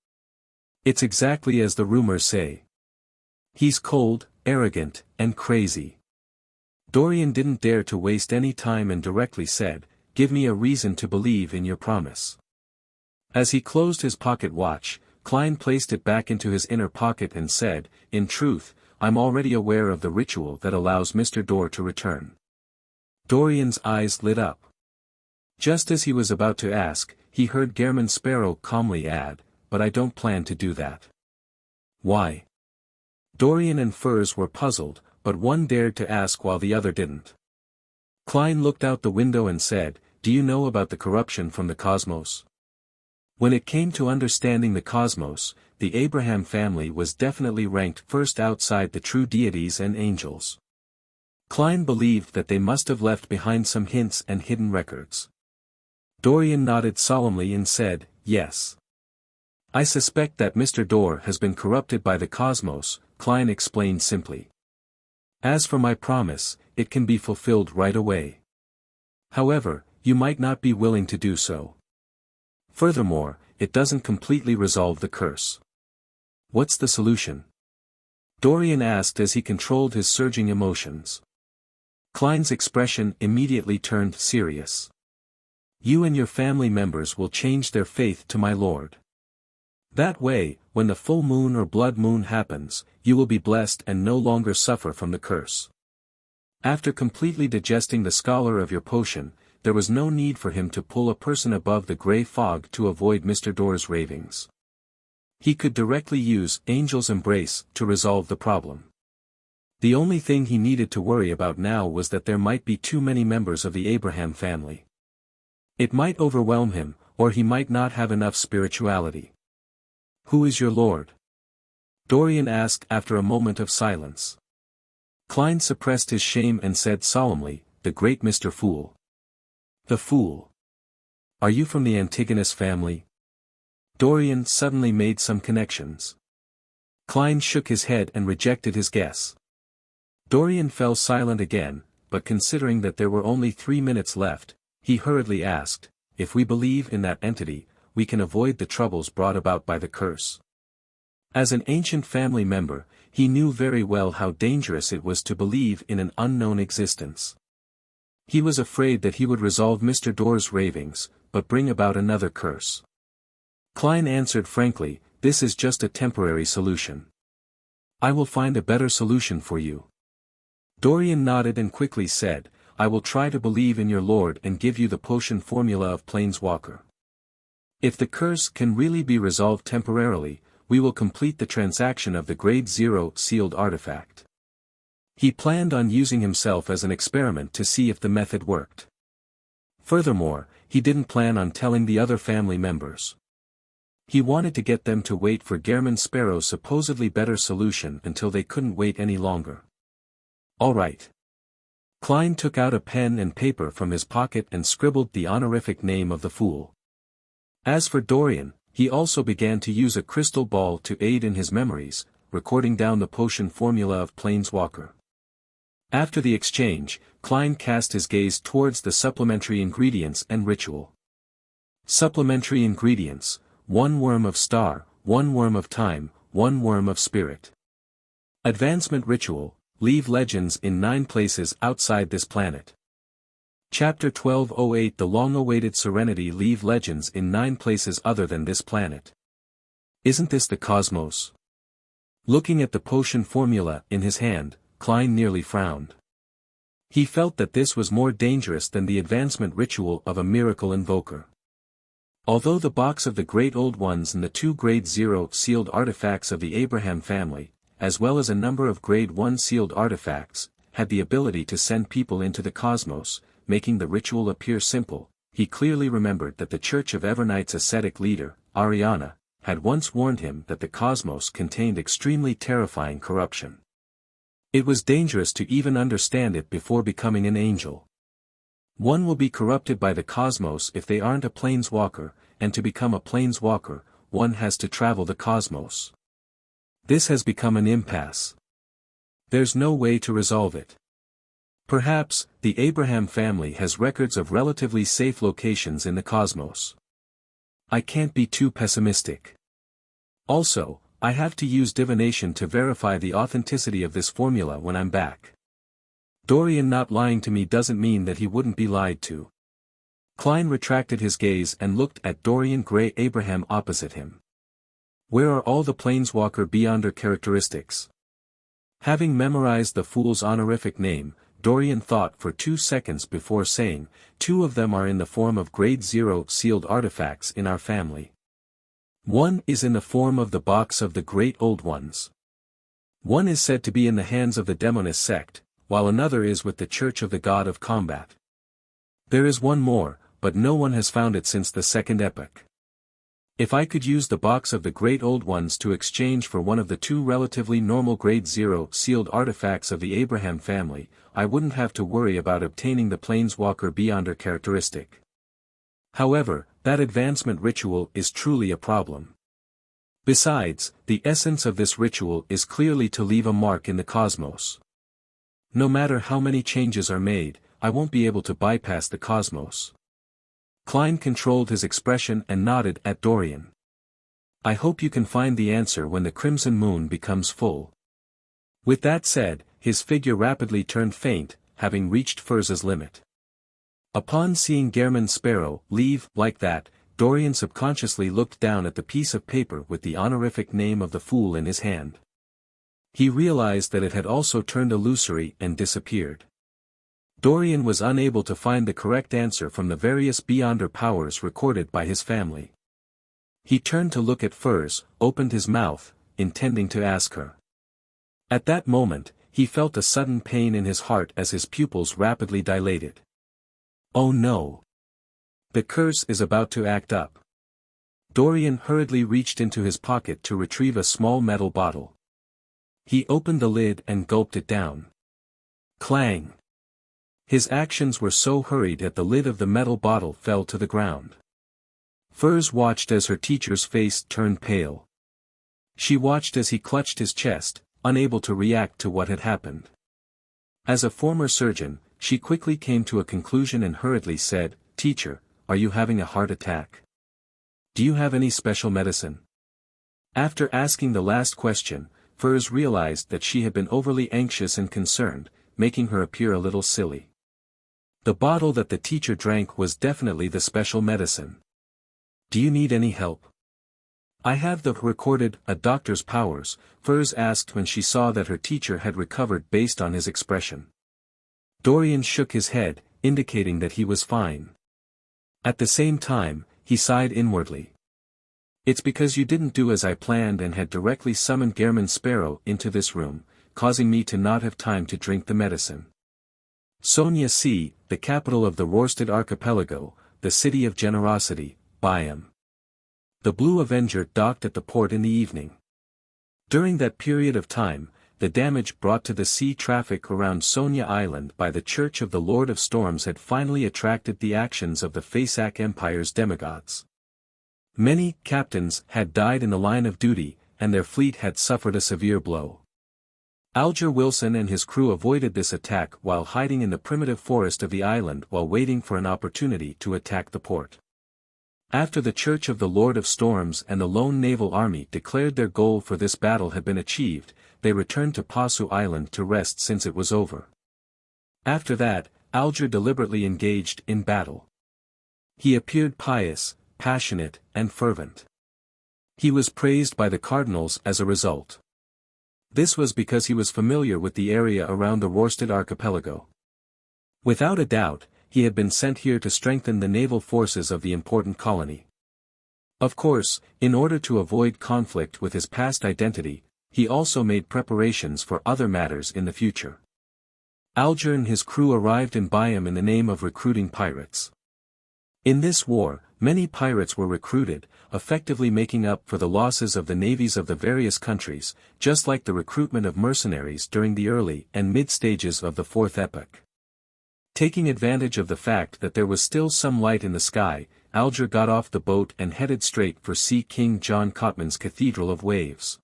It's exactly as the rumors say. He's cold, arrogant, and crazy. Dorian didn't dare to waste any time and directly said, "Give me a reason to believe in your promise." As he closed his pocket watch, Klein placed it back into his inner pocket and said, "In truth, I'm already aware of the ritual that allows Mr. Dorr to return." Dorian's eyes lit up. Just as he was about to ask, he heard Gehrman Sparrow calmly add, "But I don't plan to do that." "Why?" Dorian and Furs were puzzled, but one dared to ask while the other didn't. Klein looked out the window and said, "Do you know about the corruption from the cosmos?" When it came to understanding the cosmos, the Abraham family was definitely ranked first outside the true deities and angels. Klein believed that they must have left behind some hints and hidden records. Dorian nodded solemnly and said, "Yes. I suspect that Mr. Dorr has been corrupted by the cosmos," Klein explained simply. "As for my promise, it can be fulfilled right away. However, you might not be willing to do so. Furthermore, it doesn't completely resolve the curse." "What's the solution?" Dorian asked as he controlled his surging emotions. Klein's expression immediately turned serious. "You and your family members will change their faith to my Lord. That way, when the full moon or blood moon happens, you will be blessed and no longer suffer from the curse." After completely digesting the scholar of your potion, there was no need for him to pull a person above the gray fog to avoid Mr. Dorr's ravings. He could directly use Angel's Embrace to resolve the problem. The only thing he needed to worry about now was that there might be too many members of the Abraham family. It might overwhelm him, or he might not have enough spirituality. "Who is your Lord?" Dorian asked after a moment of silence. Klein suppressed his shame and said solemnly, "The great Mr. Fool." "The Fool? Are you from the Antigonus family?" Dorian suddenly made some connections. Klein shook his head and rejected his guess. Dorian fell silent again, but considering that there were only 3 minutes left, he hurriedly asked, "If we believe in that entity, we can avoid the troubles brought about by the curse." As an ancient family member, he knew very well how dangerous it was to believe in an unknown existence. He was afraid that he would resolve Mr. Dorr's ravings, but bring about another curse. Klein answered frankly, "This is just a temporary solution. I will find a better solution for you." Dorian nodded and quickly said, "I will try to believe in your Lord and give you the potion formula of Planeswalker. If the curse can really be resolved temporarily, we will complete the transaction of the Grade 0 sealed artifact." He planned on using himself as an experiment to see if the method worked. Furthermore, he didn't plan on telling the other family members. He wanted to get them to wait for Gehrman Sparrow's supposedly better solution until they couldn't wait any longer. "All right." Klein took out a pen and paper from his pocket and scribbled the honorific name of the Fool. As for Dorian, he also began to use a crystal ball to aid in his memories, recording down the potion formula of Planeswalker. After the exchange, Klein cast his gaze towards the supplementary ingredients and ritual. Supplementary ingredients: 1 worm of star, 1 worm of time, 1 worm of spirit. Advancement ritual: leave legends in 9 places outside this planet. Chapter 1208 The long-awaited Serenity: leave legends in 9 places other than this planet. Isn't this the cosmos? Looking at the potion formula in his hand, Klein nearly frowned. He felt that this was more dangerous than the advancement ritual of a miracle invoker. Although the box of the Great Old Ones and the 2 Grade 0 sealed artifacts of the Abraham family, as well as a number of Grade 1 sealed artifacts, had the ability to send people into the cosmos, making the ritual appear simple, he clearly remembered that the Church of Evernight's ascetic leader, Ariana, had once warned him that the cosmos contained extremely terrifying corruption. It was dangerous to even understand it before becoming an angel. One will be corrupted by the cosmos if they aren't a planeswalker, and to become a planeswalker, one has to travel the cosmos. This has become an impasse. There's no way to resolve it. Perhaps, the Abraham family has records of relatively safe locations in the cosmos. I can't be too pessimistic. Also, I have to use divination to verify the authenticity of this formula when I'm back. Dorian not lying to me doesn't mean that he wouldn't be lied to. Klein retracted his gaze and looked at Dorian Gray Abraham opposite him. Where are all the Planeswalker Beyonder characteristics? Having memorized the fool's honorific name, Dorian thought for 2 seconds before saying, 2 of them are in the form of Grade 0 sealed artifacts in our family. 1 is in the form of the box of the Great Old Ones. 1 is said to be in the hands of the Demonist sect, while another is with the Church of the God of Combat. There is one more, but no one has found it since the Second Epoch. If I could use the box of the Great Old Ones to exchange for one of the 2 relatively normal Grade 0 sealed artifacts of the Abraham family, I wouldn't have to worry about obtaining the Planeswalker Beyonder characteristic. However, that advancement ritual is truly a problem. Besides, the essence of this ritual is clearly to leave a mark in the cosmos. No matter how many changes are made, I won't be able to bypass the cosmos. Klein controlled his expression and nodded at Dorian. I hope you can find the answer when the crimson moon becomes full. With that said, his figure rapidly turned faint, having reached Furz's limit. Upon seeing Gehrman Sparrow leave like that, Dorian subconsciously looked down at the piece of paper with the honorific name of the fool in his hand. He realized that it had also turned illusory and disappeared. Dorian was unable to find the correct answer from the various Beyonder powers recorded by his family. He turned to look at Furz, opened his mouth, intending to ask her. At that moment, he felt a sudden pain in his heart as his pupils rapidly dilated. Oh no! The curse is about to act up. Dorian hurriedly reached into his pocket to retrieve a small metal bottle. He opened the lid and gulped it down. Clang! His actions were so hurried that the lid of the metal bottle fell to the ground. Furz watched as her teacher's face turned pale. She watched as he clutched his chest, unable to react to what had happened. As a former surgeon, she quickly came to a conclusion and hurriedly said, "Teacher, are you having a heart attack? Do you have any special medicine?" After asking the last question, Furz realized that she had been overly anxious and concerned, making her appear a little silly. The bottle that the teacher drank was definitely the special medicine. "Do you need any help?" "I have the recorded, a doctor's powers," Furz asked when she saw that her teacher had recovered based on his expression. Dorian shook his head, indicating that he was fine. At the same time, he sighed inwardly. "It's because you didn't do as I planned and had directly summoned Gehrman Sparrow into this room, causing me to not have time to drink the medicine." Sonia C., the capital of the Rorstad Archipelago, the city of generosity, Biam. The Blue Avenger docked at the port in the evening. During that period of time, the damage brought to the sea traffic around Sonia Island by the Church of the Lord of Storms had finally attracted the actions of the Fasak Empire's demigods. Many captains had died in the line of duty, and their fleet had suffered a severe blow. Alger Wilson and his crew avoided this attack while hiding in the primitive forest of the island while waiting for an opportunity to attack the port. After the Church of the Lord of Storms and the lone naval army declared their goal for this battle had been achieved, they returned to Pasu Island to rest since it was over. After that, Alger deliberately engaged in battle. He appeared pious, passionate, and fervent. He was praised by the cardinals as a result. This was because he was familiar with the area around the Worsted archipelago. Without a doubt, he had been sent here to strengthen the naval forces of the important colony. Of course, in order to avoid conflict with his past identity, he also made preparations for other matters in the future. Alger and his crew arrived in Byam in the name of recruiting pirates. In this war, many pirates were recruited, effectively making up for the losses of the navies of the various countries, just like the recruitment of mercenaries during the early and mid-stages of the Fourth Epoch. Taking advantage of the fact that there was still some light in the sky, Alger got off the boat and headed straight for Sea King John Cotman's Cathedral of Waves.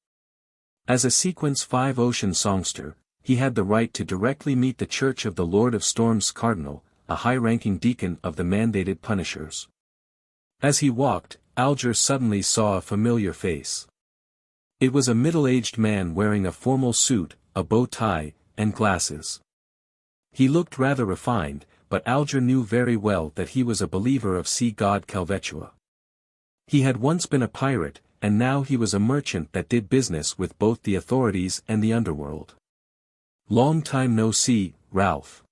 As a Sequence 5 ocean songster, he had the right to directly meet the Church of the Lord of Storms Cardinal, a high-ranking deacon of the mandated Punishers. As he walked, Alger suddenly saw a familiar face. It was a middle-aged man wearing a formal suit, a bow tie, and glasses. He looked rather refined, but Alger knew very well that he was a believer of sea god Calvetua. He had once been a pirate, and now he was a merchant that did business with both the authorities and the underworld. "Long time no see, Ralph."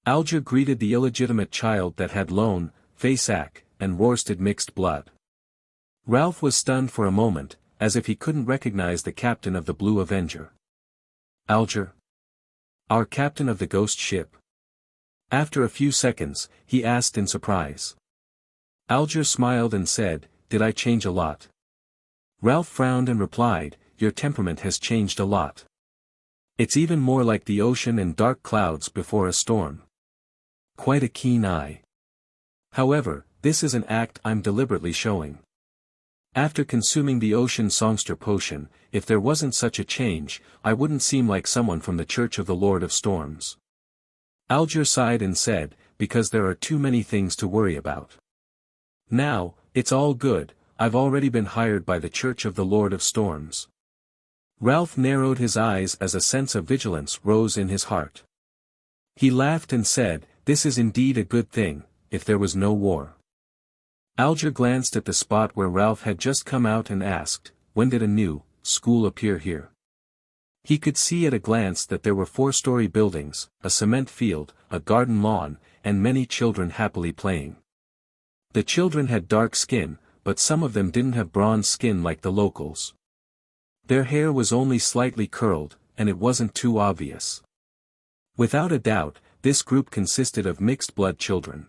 Alger greeted the illegitimate child that had Lone, Faceac, and Worsted mixed blood. Ralph was stunned for a moment, as if he couldn't recognize the captain of the Blue Avenger. "Alger? Our captain of the ghost ship?" After a few seconds, he asked in surprise. Alger smiled and said, "Did I change a lot?" Ralph frowned and replied, "Your temperament has changed a lot. It's even more like the ocean and dark clouds before a storm. Quite a keen eye. However, this is an act I'm deliberately showing. After consuming the ocean songster potion, if there wasn't such a change, I wouldn't seem like someone from the Church of the Lord of Storms." Alger sighed and said, "Because there are too many things to worry about. Now, it's all good, I've already been hired by the Church of the Lord of Storms." Ralph narrowed his eyes as a sense of vigilance rose in his heart. He laughed and said, "This is indeed a good thing, if there was no war." Alger glanced at the spot where Ralph had just come out and asked, "When did a new school appear here?" He could see at a glance that there were 4-story buildings, a cement field, a garden lawn, and many children happily playing. The children had dark skin, but some of them didn't have bronze skin like the locals. Their hair was only slightly curled, and it wasn't too obvious. Without a doubt, this group consisted of mixed-blood children.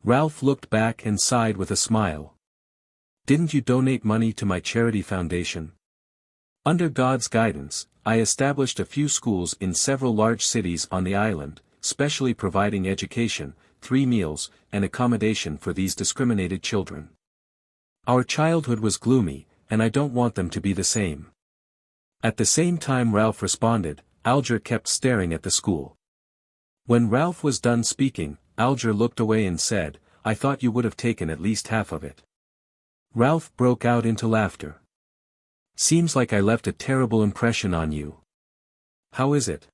Ralph looked back and sighed with a smile. "Didn't you donate money to my charity foundation?" "Under God's guidance, I established a few schools in several large cities on the island, specially providing education, 3 meals, and accommodation for these discriminated children. Our childhood was gloomy, and I don't want them to be the same." At the same time Ralph responded, Alger kept staring at the school. When Ralph was done speaking, Alger looked away and said, "I thought you would have taken at least half of it." Ralph broke out into laughter. "Seems like I left a terrible impression on you. How is it?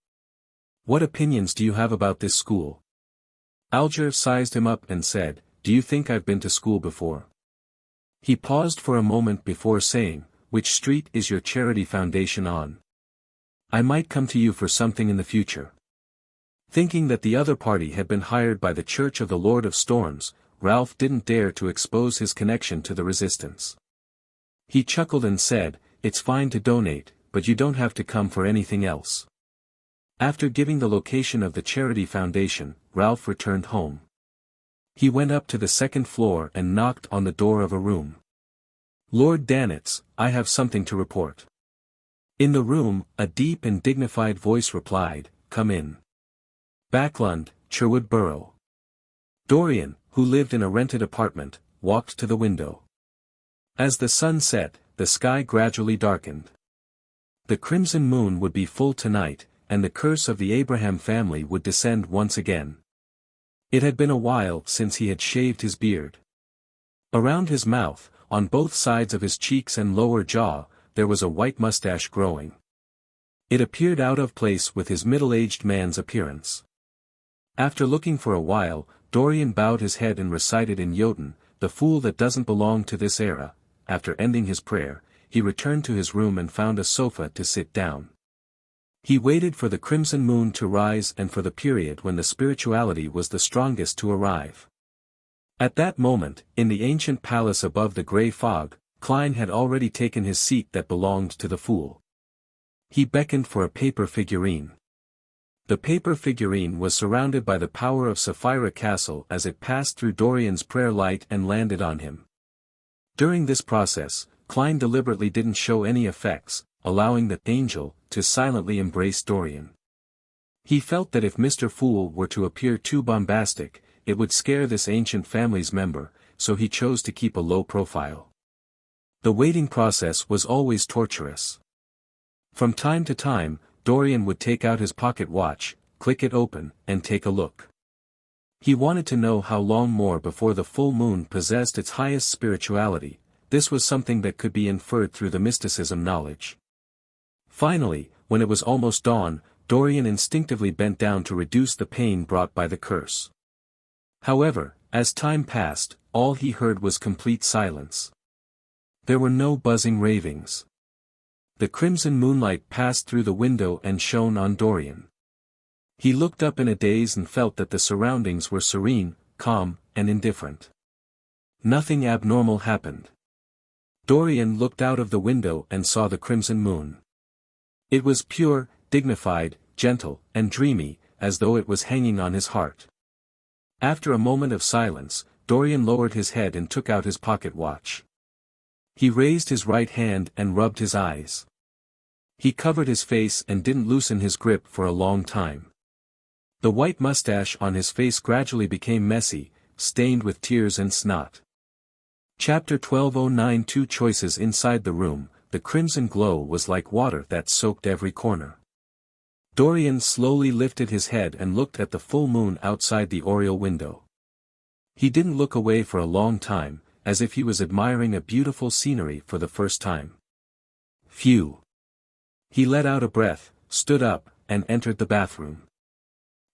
What opinions do you have about this school?" Alger sized him up and said, "Do you think I've been to school before?" He paused for a moment before saying, "Which street is your charity foundation on? I might come to you for something in the future." Thinking that the other party had been hired by the Church of the Lord of Storms, Ralph didn't dare to expose his connection to the resistance. He chuckled and said, "It's fine to donate, but you don't have to come for anything else." After giving the location of the charity foundation, Ralph returned home. He went up to the 2nd floor and knocked on the door of a room. "Lord Danitz, I have something to report." In the room, a deep and dignified voice replied, "Come in." Backlund, Sherwood Borough. Dorian, who lived in a rented apartment, walked to the window. As the sun set, the sky gradually darkened. The crimson moon would be full tonight, and the curse of the Abraham family would descend once again. It had been a while since he had shaved his beard. Around his mouth, on both sides of his cheeks and lower jaw, there was a white mustache growing. It appeared out of place with his middle-aged man's appearance. After looking for a while, Dorian bowed his head and recited in Jotun, "The fool that doesn't belong to this era." After ending his prayer, he returned to his room and found a sofa to sit down. He waited for the crimson moon to rise and for the period when the spirituality was the strongest to arrive. At that moment, in the ancient palace above the grey fog, Klein had already taken his seat that belonged to the fool. He beckoned for a paper figurine. The paper figurine was surrounded by the power of Sapphira Castle as it passed through Dorian's prayer light and landed on him. During this process, Klein deliberately didn't show any effects, allowing the angel to silently embrace Dorian. He felt that if Mr. Fool were to appear too bombastic, it would scare this ancient family's member, so he chose to keep a low profile. The waiting process was always torturous. From time to time, Dorian would take out his pocket watch, click it open, and take a look. He wanted to know how long more before the full moon possessed its highest spirituality. This was something that could be inferred through the mysticism knowledge. Finally, when it was almost dawn, Dorian instinctively bent down to reduce the pain brought by the curse. However, as time passed, all he heard was complete silence. There were no buzzing ravings. The crimson moonlight passed through the window and shone on Dorian. He looked up in a daze and felt that the surroundings were serene, calm, and indifferent. Nothing abnormal happened. Dorian looked out of the window and saw the crimson moon. It was pure, dignified, gentle, and dreamy, as though it was hanging on his heart. After a moment of silence, Dorian lowered his head and took out his pocket watch. He raised his right hand and rubbed his eyes. He covered his face and didn't loosen his grip for a long time. The white mustache on his face gradually became messy, stained with tears and snot. Chapter 1209. Two choices inside the room. The crimson glow was like water that soaked every corner. Dorian slowly lifted his head and looked at the full moon outside the oriel window. He didn't look away for a long time, as if he was admiring a beautiful scenery for the first time. Phew! He let out a breath, stood up, and entered the bathroom.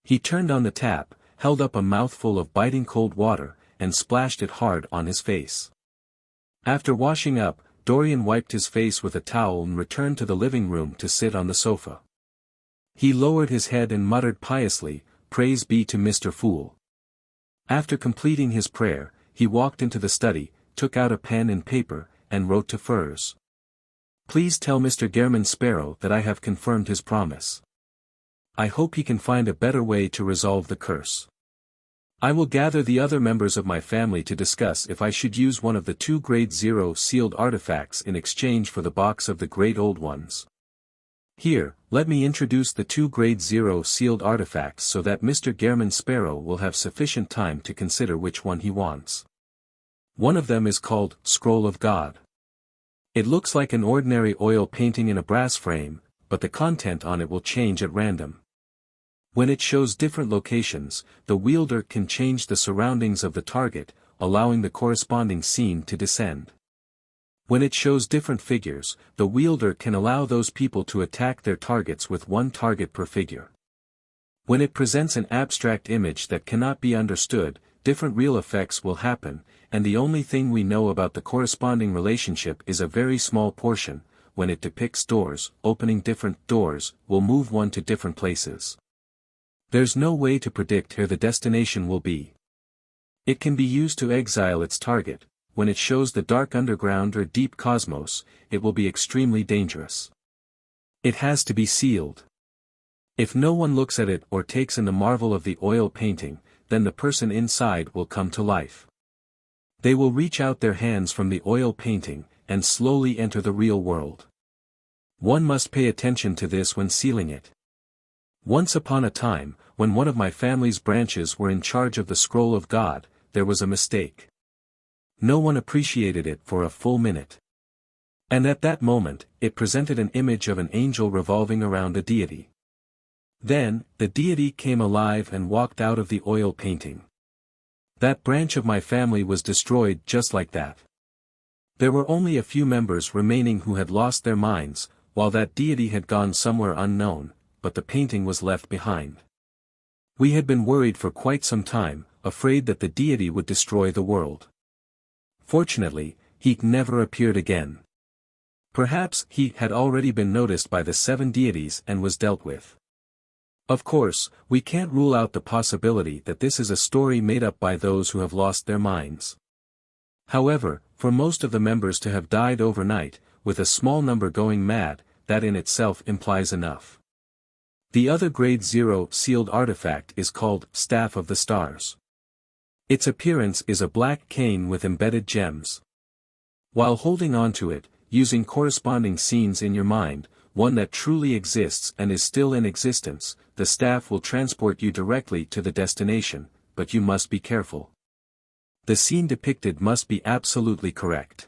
He turned on the tap, held up a mouthful of biting cold water, and splashed it hard on his face. After washing up, Dorian wiped his face with a towel and returned to the living room to sit on the sofa. He lowered his head and muttered piously, "Praise be to Mr. Fool." After completing his prayer, he walked into the study, took out a pen and paper, and wrote to Furs. "Please tell Mr. Gehrman Sparrow that I have confirmed his promise. I hope he can find a better way to resolve the curse. I will gather the other members of my family to discuss if I should use one of the 2 Grade 0 sealed artifacts in exchange for the box of the Great Old Ones. Here, let me introduce the 2 Grade 0 sealed artifacts so that Mr. Gehrman Sparrow will have sufficient time to consider which one he wants. One of them is called Scroll of God. It looks like an ordinary oil painting in a brass frame, but the content on it will change at random. When it shows different locations, the wielder can change the surroundings of the target, allowing the corresponding scene to descend. When it shows different figures, the wielder can allow those people to attack their targets with one target per figure. When it presents an abstract image that cannot be understood, different real effects will happen, and the only thing we know about the corresponding relationship is a very small portion. When it depicts doors, opening different doors, will move one to different places. There's no way to predict where the destination will be. It can be used to exile its target. When it shows the dark underground or deep cosmos, it will be extremely dangerous. It has to be sealed. If no one looks at it or takes in the marvel of the oil painting, then the person inside will come to life. They will reach out their hands from the oil painting, and slowly enter the real world. One must pay attention to this when sealing it. Once upon a time, when one of my family's branches were in charge of the Scroll of God, there was a mistake. No one appreciated it for a full minute. And at that moment, it presented an image of an angel revolving around a deity. Then, the deity came alive and walked out of the oil painting. That branch of my family was destroyed just like that. There were only a few members remaining who had lost their minds, while that deity had gone somewhere unknown, but the painting was left behind. We had been worried for quite some time, afraid that the deity would destroy the world. Fortunately, he never appeared again. Perhaps he had already been noticed by the 7 deities and was dealt with. Of course, we can't rule out the possibility that this is a story made up by those who have lost their minds. However, for most of the members to have died overnight, with a small number going mad, that in itself implies enough. The other Grade 0 sealed artifact is called Staff of the Stars. Its appearance is a black cane with embedded gems. While holding onto it, using corresponding scenes in your mind, one that truly exists and is still in existence, the staff will transport you directly to the destination, but you must be careful. The scene depicted must be absolutely correct.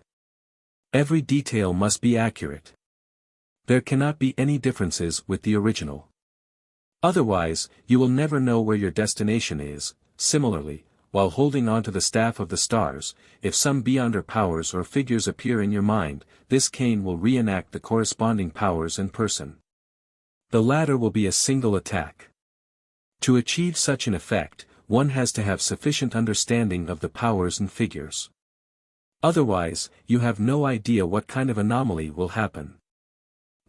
Every detail must be accurate. There cannot be any differences with the original. Otherwise, you will never know where your destination is. Similarly, while holding onto the Staff of the Stars, if some beyonder powers or figures appear in your mind, this cane will reenact the corresponding powers and person. The latter will be a single attack. To achieve such an effect, one has to have sufficient understanding of the powers and figures. Otherwise, you have no idea what kind of anomaly will happen.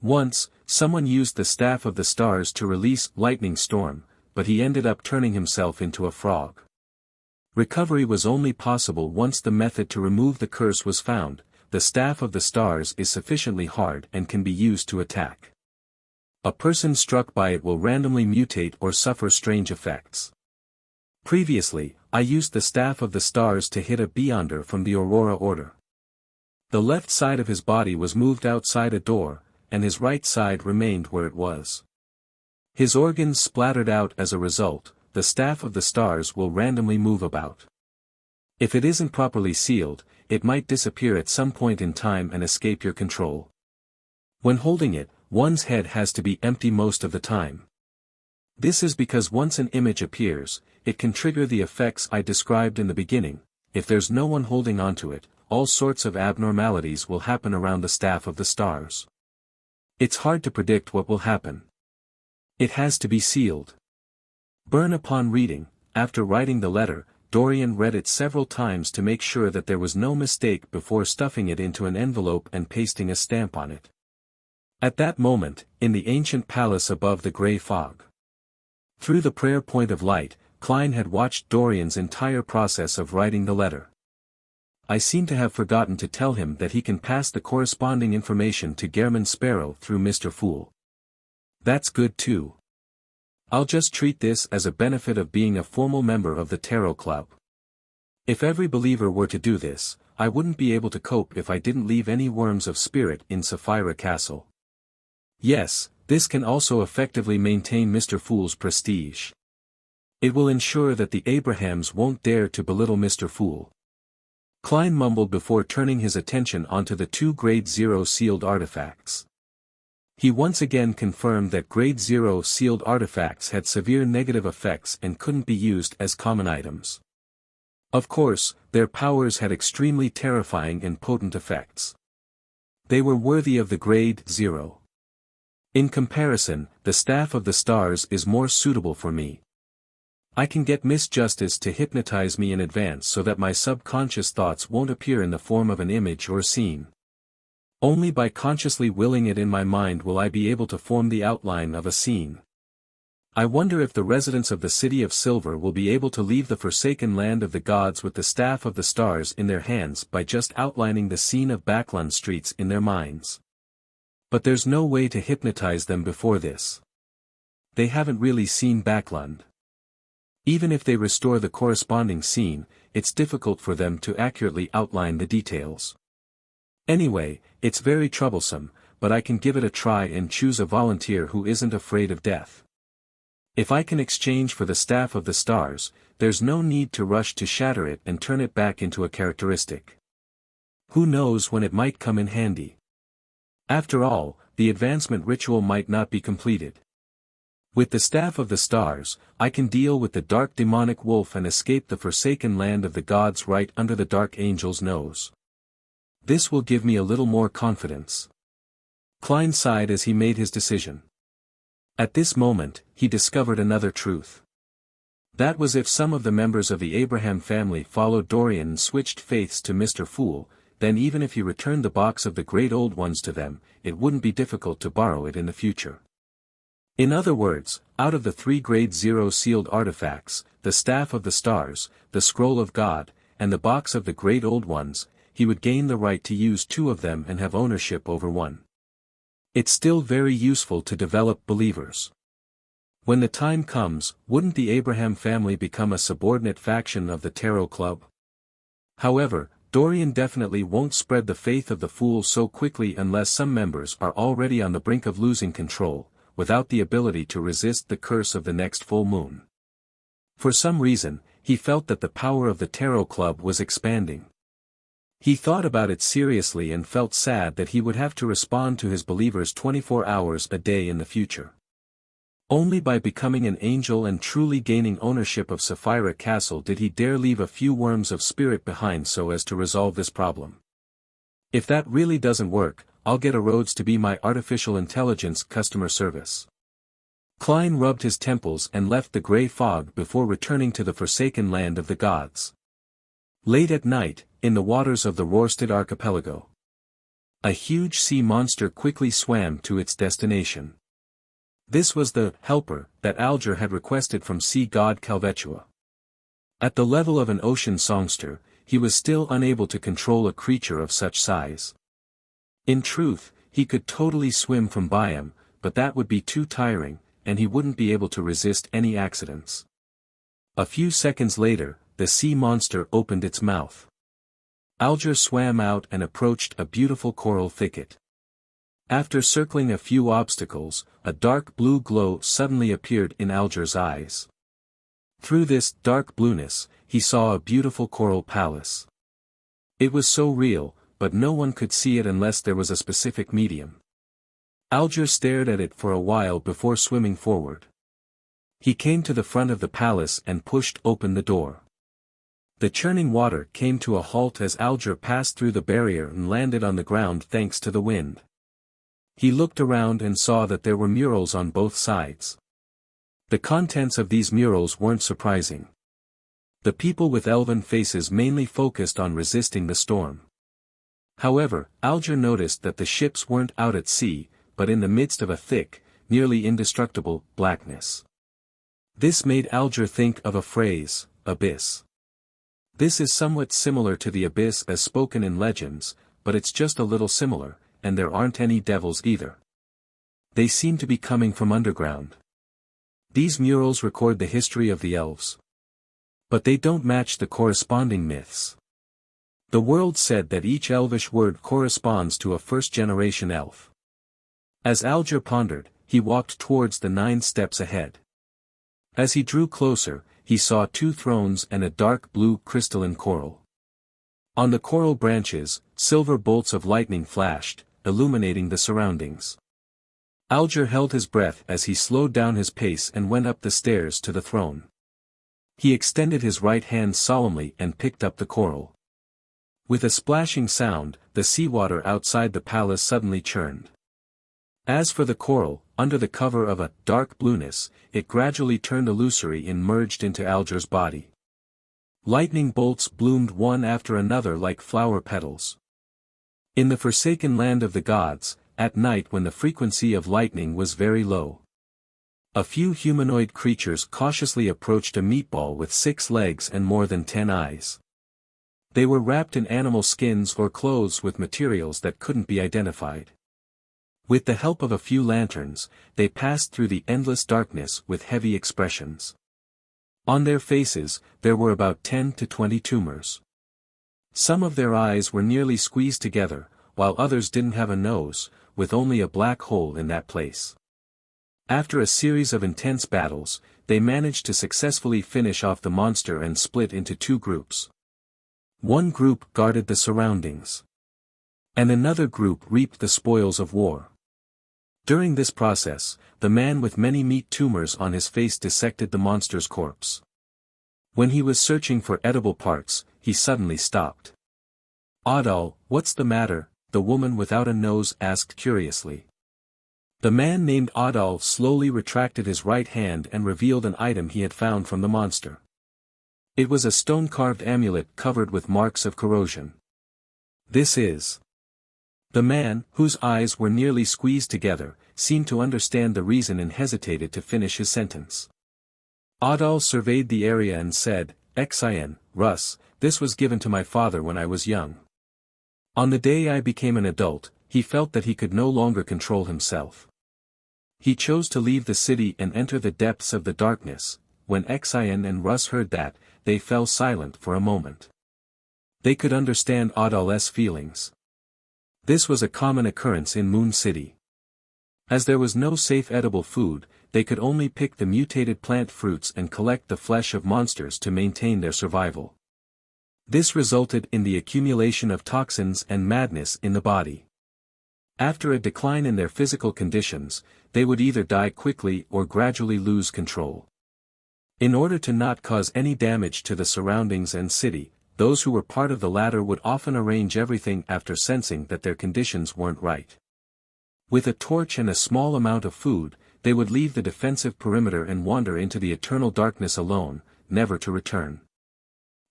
Once, someone used the Staff of the Stars to release Lightning Storm, but he ended up turning himself into a frog. Recovery was only possible once the method to remove the curse was found. The Staff of the Stars is sufficiently hard and can be used to attack. A person struck by it will randomly mutate or suffer strange effects. Previously, I used the Staff of the Stars to hit a beyonder from the Aurora Order. The left side of his body was moved outside a door, and his right side remained where it was. His organs splattered out as a result. The Staff of the Stars will randomly move about. If it isn't properly sealed, it might disappear at some point in time and escape your control. When holding it, one's head has to be empty most of the time. This is because once an image appears, it can trigger the effects I described in the beginning. If there's no one holding onto it, all sorts of abnormalities will happen around the Staff of the Stars. It's hard to predict what will happen. It has to be sealed. Burn upon reading. After writing the letter, Dorian read it several times to make sure that there was no mistake before stuffing it into an envelope and pasting a stamp on it. At that moment, in the ancient palace above the grey fog. Through the prayer point of light, Klein had watched Dorian's entire process of writing the letter. I seem to have forgotten to tell him that he can pass the corresponding information to Gehrman Sparrow through Mr. Fool. That's good too. I'll just treat this as a benefit of being a formal member of the Tarot Club. If every believer were to do this, I wouldn't be able to cope if I didn't leave any worms of spirit in Sapphira Castle. Yes, this can also effectively maintain Mr. Fool's prestige. It will ensure that the Abrahams won't dare to belittle Mr. Fool. Klein mumbled before turning his attention onto the 2 Grade 0 sealed artifacts. He once again confirmed that Grade 0 sealed artifacts had severe negative effects and couldn't be used as common items. Of course, their powers had extremely terrifying and potent effects. They were worthy of the Grade 0. In comparison, the Staff of the Stars is more suitable for me. I can get Miss Justice to hypnotize me in advance so that my subconscious thoughts won't appear in the form of an image or scene. Only by consciously willing it in my mind will I be able to form the outline of a scene. I wonder if the residents of the City of Silver will be able to leave the forsaken land of the gods with the Staff of the Stars in their hands by just outlining the scene of Backlund streets in their minds. But there's no way to hypnotize them before this. They haven't really seen Backlund. Even if they restore the corresponding scene, it's difficult for them to accurately outline the details. Anyway, it's very troublesome, but I can give it a try and choose a volunteer who isn't afraid of death. If I can exchange for the Staff of the Stars, there's no need to rush to shatter it and turn it back into a characteristic. Who knows when it might come in handy? After all, the advancement ritual might not be completed. With the Staff of the Stars, I can deal with the dark demonic wolf and escape the forsaken land of the gods right under the Dark Angel's nose. This will give me a little more confidence. Klein sighed as he made his decision. At this moment, he discovered another truth. That was if some of the members of the Abraham family followed Dorian and switched faiths to Mr. Fool, then even if he returned the box of the Great Old Ones to them, it wouldn't be difficult to borrow it in the future. In other words, out of the 3 Grade 0 sealed artifacts, the Staff of the Stars, the Scroll of God, and the box of the Great Old Ones, he would gain the right to use 2 of them and have ownership over 1. It's still very useful to develop believers. When the time comes, wouldn't the Abraham family become a subordinate faction of the Tarot Club? However, Dorian definitely won't spread the faith of the fool so quickly unless some members are already on the brink of losing control, without the ability to resist the curse of the next full moon. For some reason, he felt that the power of the Tarot Club was expanding. He thought about it seriously and felt sad that he would have to respond to his believers 24 hours a day in the future. Only by becoming an angel and truly gaining ownership of Sapphira Castle did he dare leave a few worms of spirit behind so as to resolve this problem. If that really doesn't work, I'll get a Rhodes to be my artificial intelligence customer service. Klein rubbed his temples and left the grey fog before returning to the forsaken land of the gods. Late at night, in the waters of the Rorstad archipelago, a huge sea monster quickly swam to its destination. This was the helper that Alger had requested from sea god Calvetua. At the level of an ocean songster, he was still unable to control a creature of such size. In truth, he could totally swim from Biam, but that would be too tiring, and he wouldn't be able to resist any accidents. A few seconds later, the sea monster opened its mouth. Alger swam out and approached a beautiful coral thicket. After circling a few obstacles, a dark blue glow suddenly appeared in Alger's eyes. Through this dark blueness, he saw a beautiful coral palace. It was so real, but no one could see it unless there was a specific medium. Alger stared at it for a while before swimming forward. He came to the front of the palace and pushed open the door. The churning water came to a halt as Alger passed through the barrier and landed on the ground thanks to the wind. He looked around and saw that there were murals on both sides. The contents of these murals weren't surprising. The people with elven faces mainly focused on resisting the storm. However, Alger noticed that the ships weren't out at sea, but in the midst of a thick, nearly indestructible, blackness. This made Alger think of a phrase, abyss. This is somewhat similar to the abyss as spoken in legends, but it's just a little similar, and there aren't any devils either. They seem to be coming from underground. These murals record the history of the elves. But they don't match the corresponding myths. The world said that each elvish word corresponds to a first-generation elf. As Alger pondered, he walked towards the 9 steps ahead. As he drew closer, he saw 2 thrones and a dark blue crystalline coral. On the coral branches, silver bolts of lightning flashed, illuminating the surroundings. Alger held his breath as he slowed down his pace and went up the stairs to the throne. He extended his right hand solemnly and picked up the coral. With a splashing sound, the seawater outside the palace suddenly churned. As for the coral, under the cover of a dark blueness, it gradually turned illusory and merged into Alger's body. Lightning bolts bloomed one after another like flower petals. In the forsaken land of the gods, at night when the frequency of lightning was very low, a few humanoid creatures cautiously approached a meatball with 6 legs and more than 10 eyes. They were wrapped in animal skins or clothes with materials that couldn't be identified. With the help of a few lanterns, they passed through the endless darkness with heavy expressions. On their faces, there were about 10 to 20 tumors. Some of their eyes were nearly squeezed together, while others didn't have a nose, with only a black hole in that place. After a series of intense battles, they managed to successfully finish off the monster and split into 2 groups. One group guarded the surroundings, and another group reaped the spoils of war. During this process, the man with many meat tumors on his face dissected the monster's corpse. When he was searching for edible parts, he suddenly stopped. "Adal, what's the matter?" the woman without a nose asked curiously. The man named Adal slowly retracted his right hand and revealed an item he had found from the monster. It was a stone-carved amulet covered with marks of corrosion. This is. The man, whose eyes were nearly squeezed together, seemed to understand the reason and hesitated to finish his sentence. Adal surveyed the area and said, "Xin, Russ, this was given to my father when I was young. On the day I became an adult, he felt that he could no longer control himself. He chose to leave the city and enter the depths of the darkness." When Xin and Russ heard that, they fell silent for a moment. They could understand Adal's feelings. This was a common occurrence in Moon City. As there was no safe edible food, they could only pick the mutated plant fruits and collect the flesh of monsters to maintain their survival. This resulted in the accumulation of toxins and madness in the body. After a decline in their physical conditions, they would either die quickly or gradually lose control. In order to not cause any damage to the surroundings and city, those who were part of the latter would often arrange everything after sensing that their conditions weren't right. With a torch and a small amount of food, they would leave the defensive perimeter and wander into the eternal darkness alone, never to return.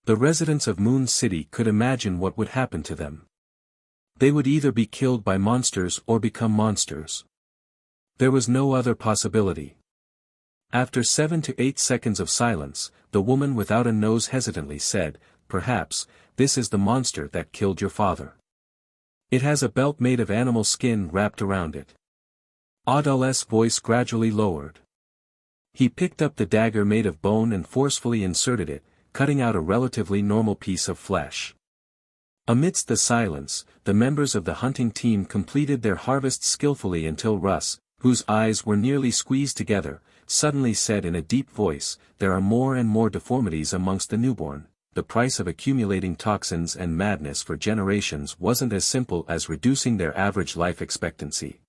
The residents of Moon City could imagine what would happen to them. They would either be killed by monsters or become monsters. There was no other possibility. After 7 to 8 seconds of silence, the woman without a nose hesitantly said, "Perhaps, this is the monster that killed your father. It has a belt made of animal skin wrapped around it." Adal's voice gradually lowered. He picked up the dagger made of bone and forcefully inserted it, cutting out a relatively normal piece of flesh. Amidst the silence, the members of the hunting team completed their harvest skillfully until Russ, whose eyes were nearly squeezed together, suddenly said in a deep voice, "There are more and more deformities amongst the newborn. The price of accumulating toxins and madness for generations wasn't as simple as reducing their average life expectancy."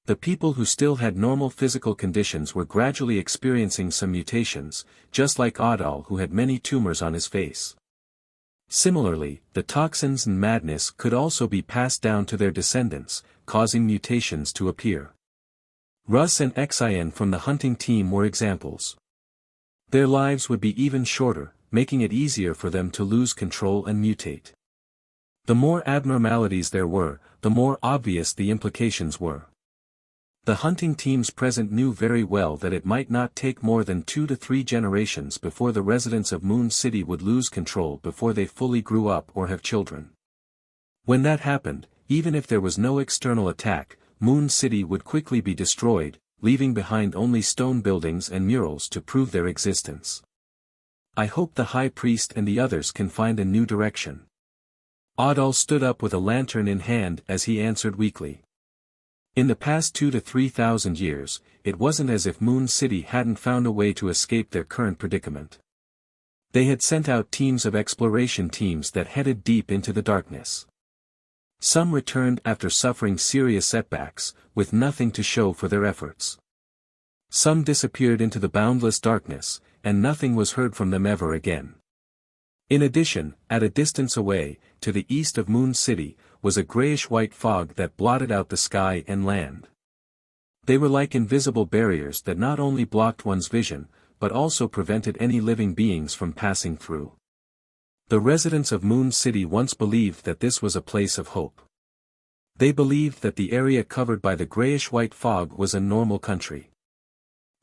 The people who still had normal physical conditions were gradually experiencing some mutations, just like Adal, who had many tumors on his face. Similarly, the toxins and madness could also be passed down to their descendants, causing mutations to appear. Russ and Xin from the hunting team were examples. Their lives would be even shorter, making it easier for them to lose control and mutate. The more abnormalities there were, the more obvious the implications were. The hunting teams present knew very well that it might not take more than 2 to 3 generations before the residents of Moon City would lose control before they fully grew up or have children. When that happened, even if there was no external attack, Moon City would quickly be destroyed, leaving behind only stone buildings and murals to prove their existence. "I hope the High Priest and the others can find a new direction." Adal stood up with a lantern in hand as he answered weakly. In the past 2 to 3,000 years, it wasn't as if Moon City hadn't found a way to escape their current predicament. They had sent out teams of exploration teams that headed deep into the darkness. Some returned after suffering serious setbacks, with nothing to show for their efforts. Some disappeared into the boundless darkness, and nothing was heard from them ever again. In addition, at a distance away, to the east of Moon City, was a grayish-white fog that blotted out the sky and land. They were like invisible barriers that not only blocked one's vision, but also prevented any living beings from passing through. The residents of Moon City once believed that this was a place of hope. They believed that the area covered by the grayish-white fog was a normal country.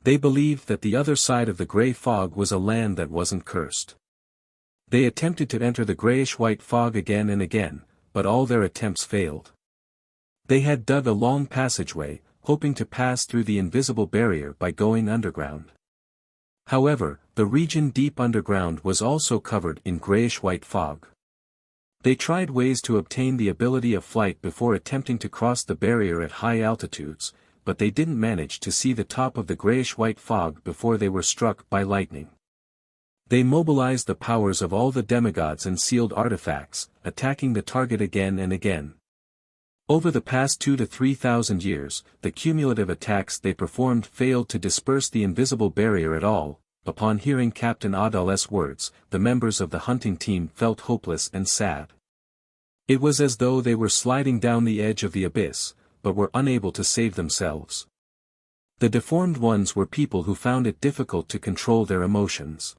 They believed that the other side of the gray fog was a land that wasn't cursed. They attempted to enter the grayish-white fog again and again, but all their attempts failed. They had dug a long passageway, hoping to pass through the invisible barrier by going underground. However, the region deep underground was also covered in grayish-white fog. They tried ways to obtain the ability of flight before attempting to cross the barrier at high altitudes, but they didn't manage to see the top of the grayish-white fog before they were struck by lightning. They mobilized the powers of all the demigods and sealed artifacts, attacking the target again and again. Over the past 2 to 3,000 years, the cumulative attacks they performed failed to disperse the invisible barrier at all. Upon hearing Captain Adal's words, the members of the hunting team felt hopeless and sad. It was as though they were sliding down the edge of the abyss, but were unable to save themselves. The deformed ones were people who found it difficult to control their emotions.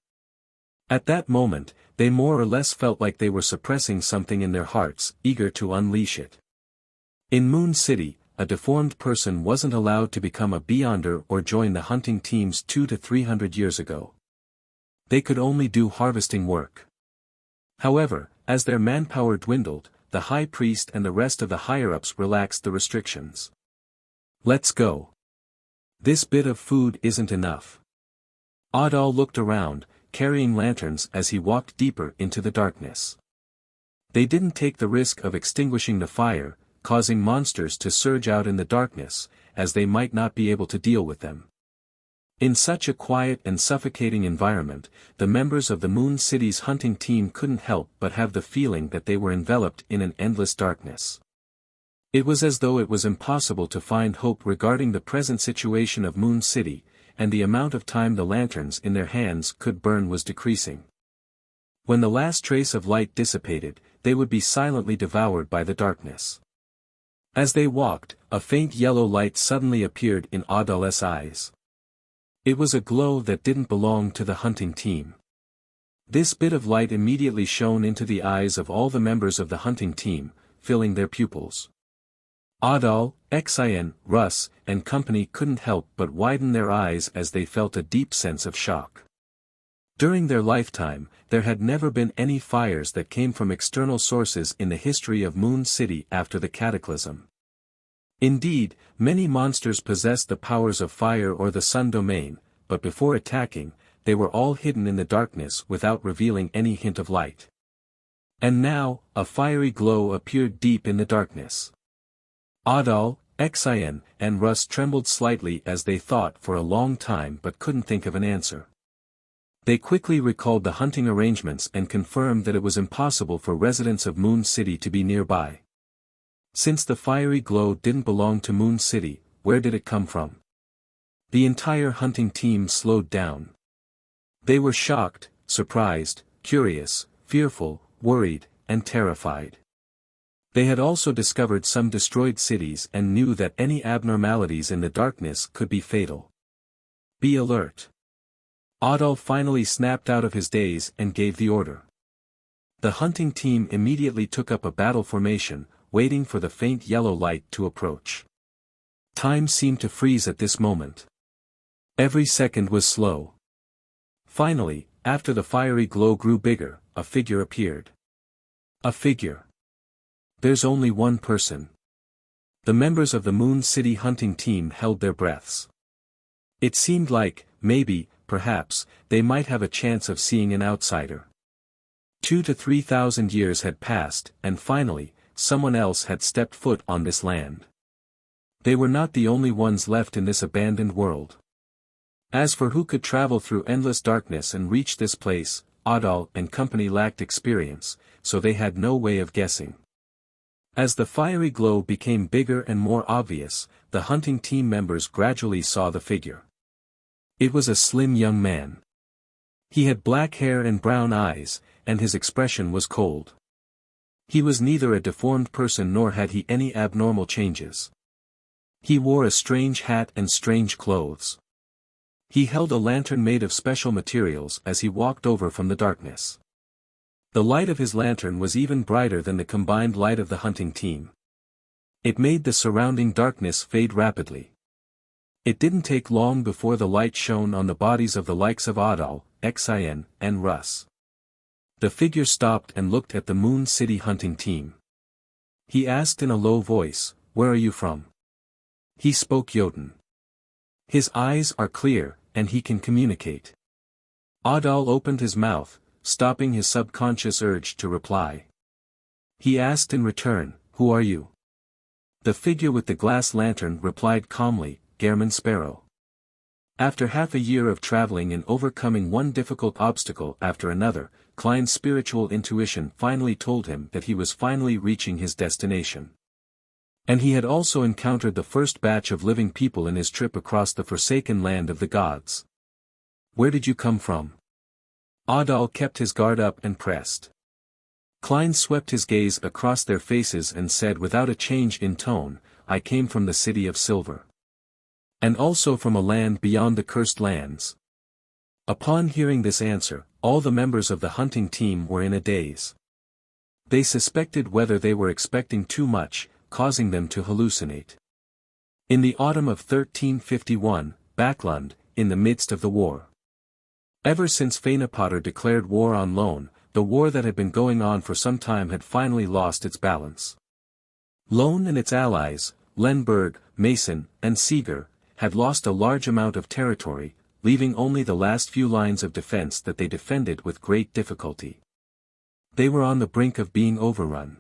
At that moment, they more or less felt like they were suppressing something in their hearts, eager to unleash it. In Moon City, a deformed person wasn't allowed to become a Beyonder or join the hunting teams 200 to 300 years ago. They could only do harvesting work. However, as their manpower dwindled, the high priest and the rest of the higher-ups relaxed the restrictions. Let's go. This bit of food isn't enough. Adal looked around, carrying lanterns as he walked deeper into the darkness. They didn't take the risk of extinguishing the fire, causing monsters to surge out in the darkness, as they might not be able to deal with them. In such a quiet and suffocating environment, the members of the Moon City's hunting team couldn't help but have the feeling that they were enveloped in an endless darkness. It was as though it was impossible to find hope regarding the present situation of Moon City, and the amount of time the lanterns in their hands could burn was decreasing. When the last trace of light dissipated, they would be silently devoured by the darkness. As they walked, a faint yellow light suddenly appeared in Adal's eyes. It was a glow that didn't belong to the hunting team. This bit of light immediately shone into the eyes of all the members of the hunting team, filling their pupils. Adal, Xin, Russ, and company couldn't help but widen their eyes as they felt a deep sense of shock. During their lifetime, there had never been any fires that came from external sources in the history of Moon City after the cataclysm. Indeed, many monsters possessed the powers of fire or the sun domain, but before attacking, they were all hidden in the darkness without revealing any hint of light. And now, a fiery glow appeared deep in the darkness. Adal, Xin, and Russ trembled slightly as they thought for a long time but couldn't think of an answer. They quickly recalled the hunting arrangements and confirmed that it was impossible for residents of Moon City to be nearby. Since the fiery glow didn't belong to Moon City, where did it come from? The entire hunting team slowed down. They were shocked, surprised, curious, fearful, worried, and terrified. They had also discovered some destroyed cities and knew that any abnormalities in the darkness could be fatal. Be alert. Adal finally snapped out of his daze and gave the order. The hunting team immediately took up a battle formation, waiting for the faint yellow light to approach. Time seemed to freeze at this moment. Every second was slow. Finally, after the fiery glow grew bigger, a figure appeared. A figure. There's only one person. The members of the Moon City hunting team held their breaths. It seemed like, maybe, perhaps, they might have a chance of seeing an outsider. 2,000 to 3,000 years had passed, and finally, someone else had stepped foot on this land. They were not the only ones left in this abandoned world. As for who could travel through endless darkness and reach this place, Adal and company lacked experience, so they had no way of guessing. As the fiery glow became bigger and more obvious, the hunting team members gradually saw the figure. It was a slim young man. He had black hair and brown eyes, and his expression was cold. He was neither a deformed person nor had he any abnormal changes. He wore a strange hat and strange clothes. He held a lantern made of special materials as he walked over from the darkness. The light of his lantern was even brighter than the combined light of the hunting team. It made the surrounding darkness fade rapidly. It didn't take long before the light shone on the bodies of the likes of Adal, Xin, and Russ. The figure stopped and looked at the Moon City hunting team. He asked in a low voice, "Where are you from?" He spoke Jotun. His eyes are clear, and he can communicate. Adal opened his mouth, stopping his subconscious urge to reply. He asked in return, "Who are you?" The figure with the glass lantern replied calmly, "Gehrman Sparrow." After half a year of traveling and overcoming one difficult obstacle after another, Klein's spiritual intuition finally told him that he was finally reaching his destination. And he had also encountered the first batch of living people in his trip across the forsaken land of the gods. "Where did you come from?" Adal kept his guard up and pressed. Klein swept his gaze across their faces and said without a change in tone, "I came from the city of silver. And also from a land beyond the cursed lands." Upon hearing this answer, all the members of the hunting team were in a daze. They suspected whether they were expecting too much, causing them to hallucinate. In the autumn of 1351, Backlund, in the midst of the war. Ever since Fanapotter declared war on Lone, the war that had been going on for some time had finally lost its balance. Lone and its allies, Lenberg, Mason, and Seeger, had lost a large amount of territory, leaving only the last few lines of defense that they defended with great difficulty. They were on the brink of being overrun.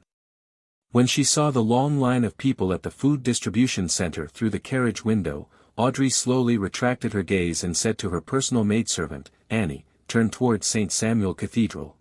When she saw the long line of people at the food distribution center through the carriage window, Audrey slowly retracted her gaze and said to her personal maidservant, Annie, "Turn towards St. Samuel Cathedral."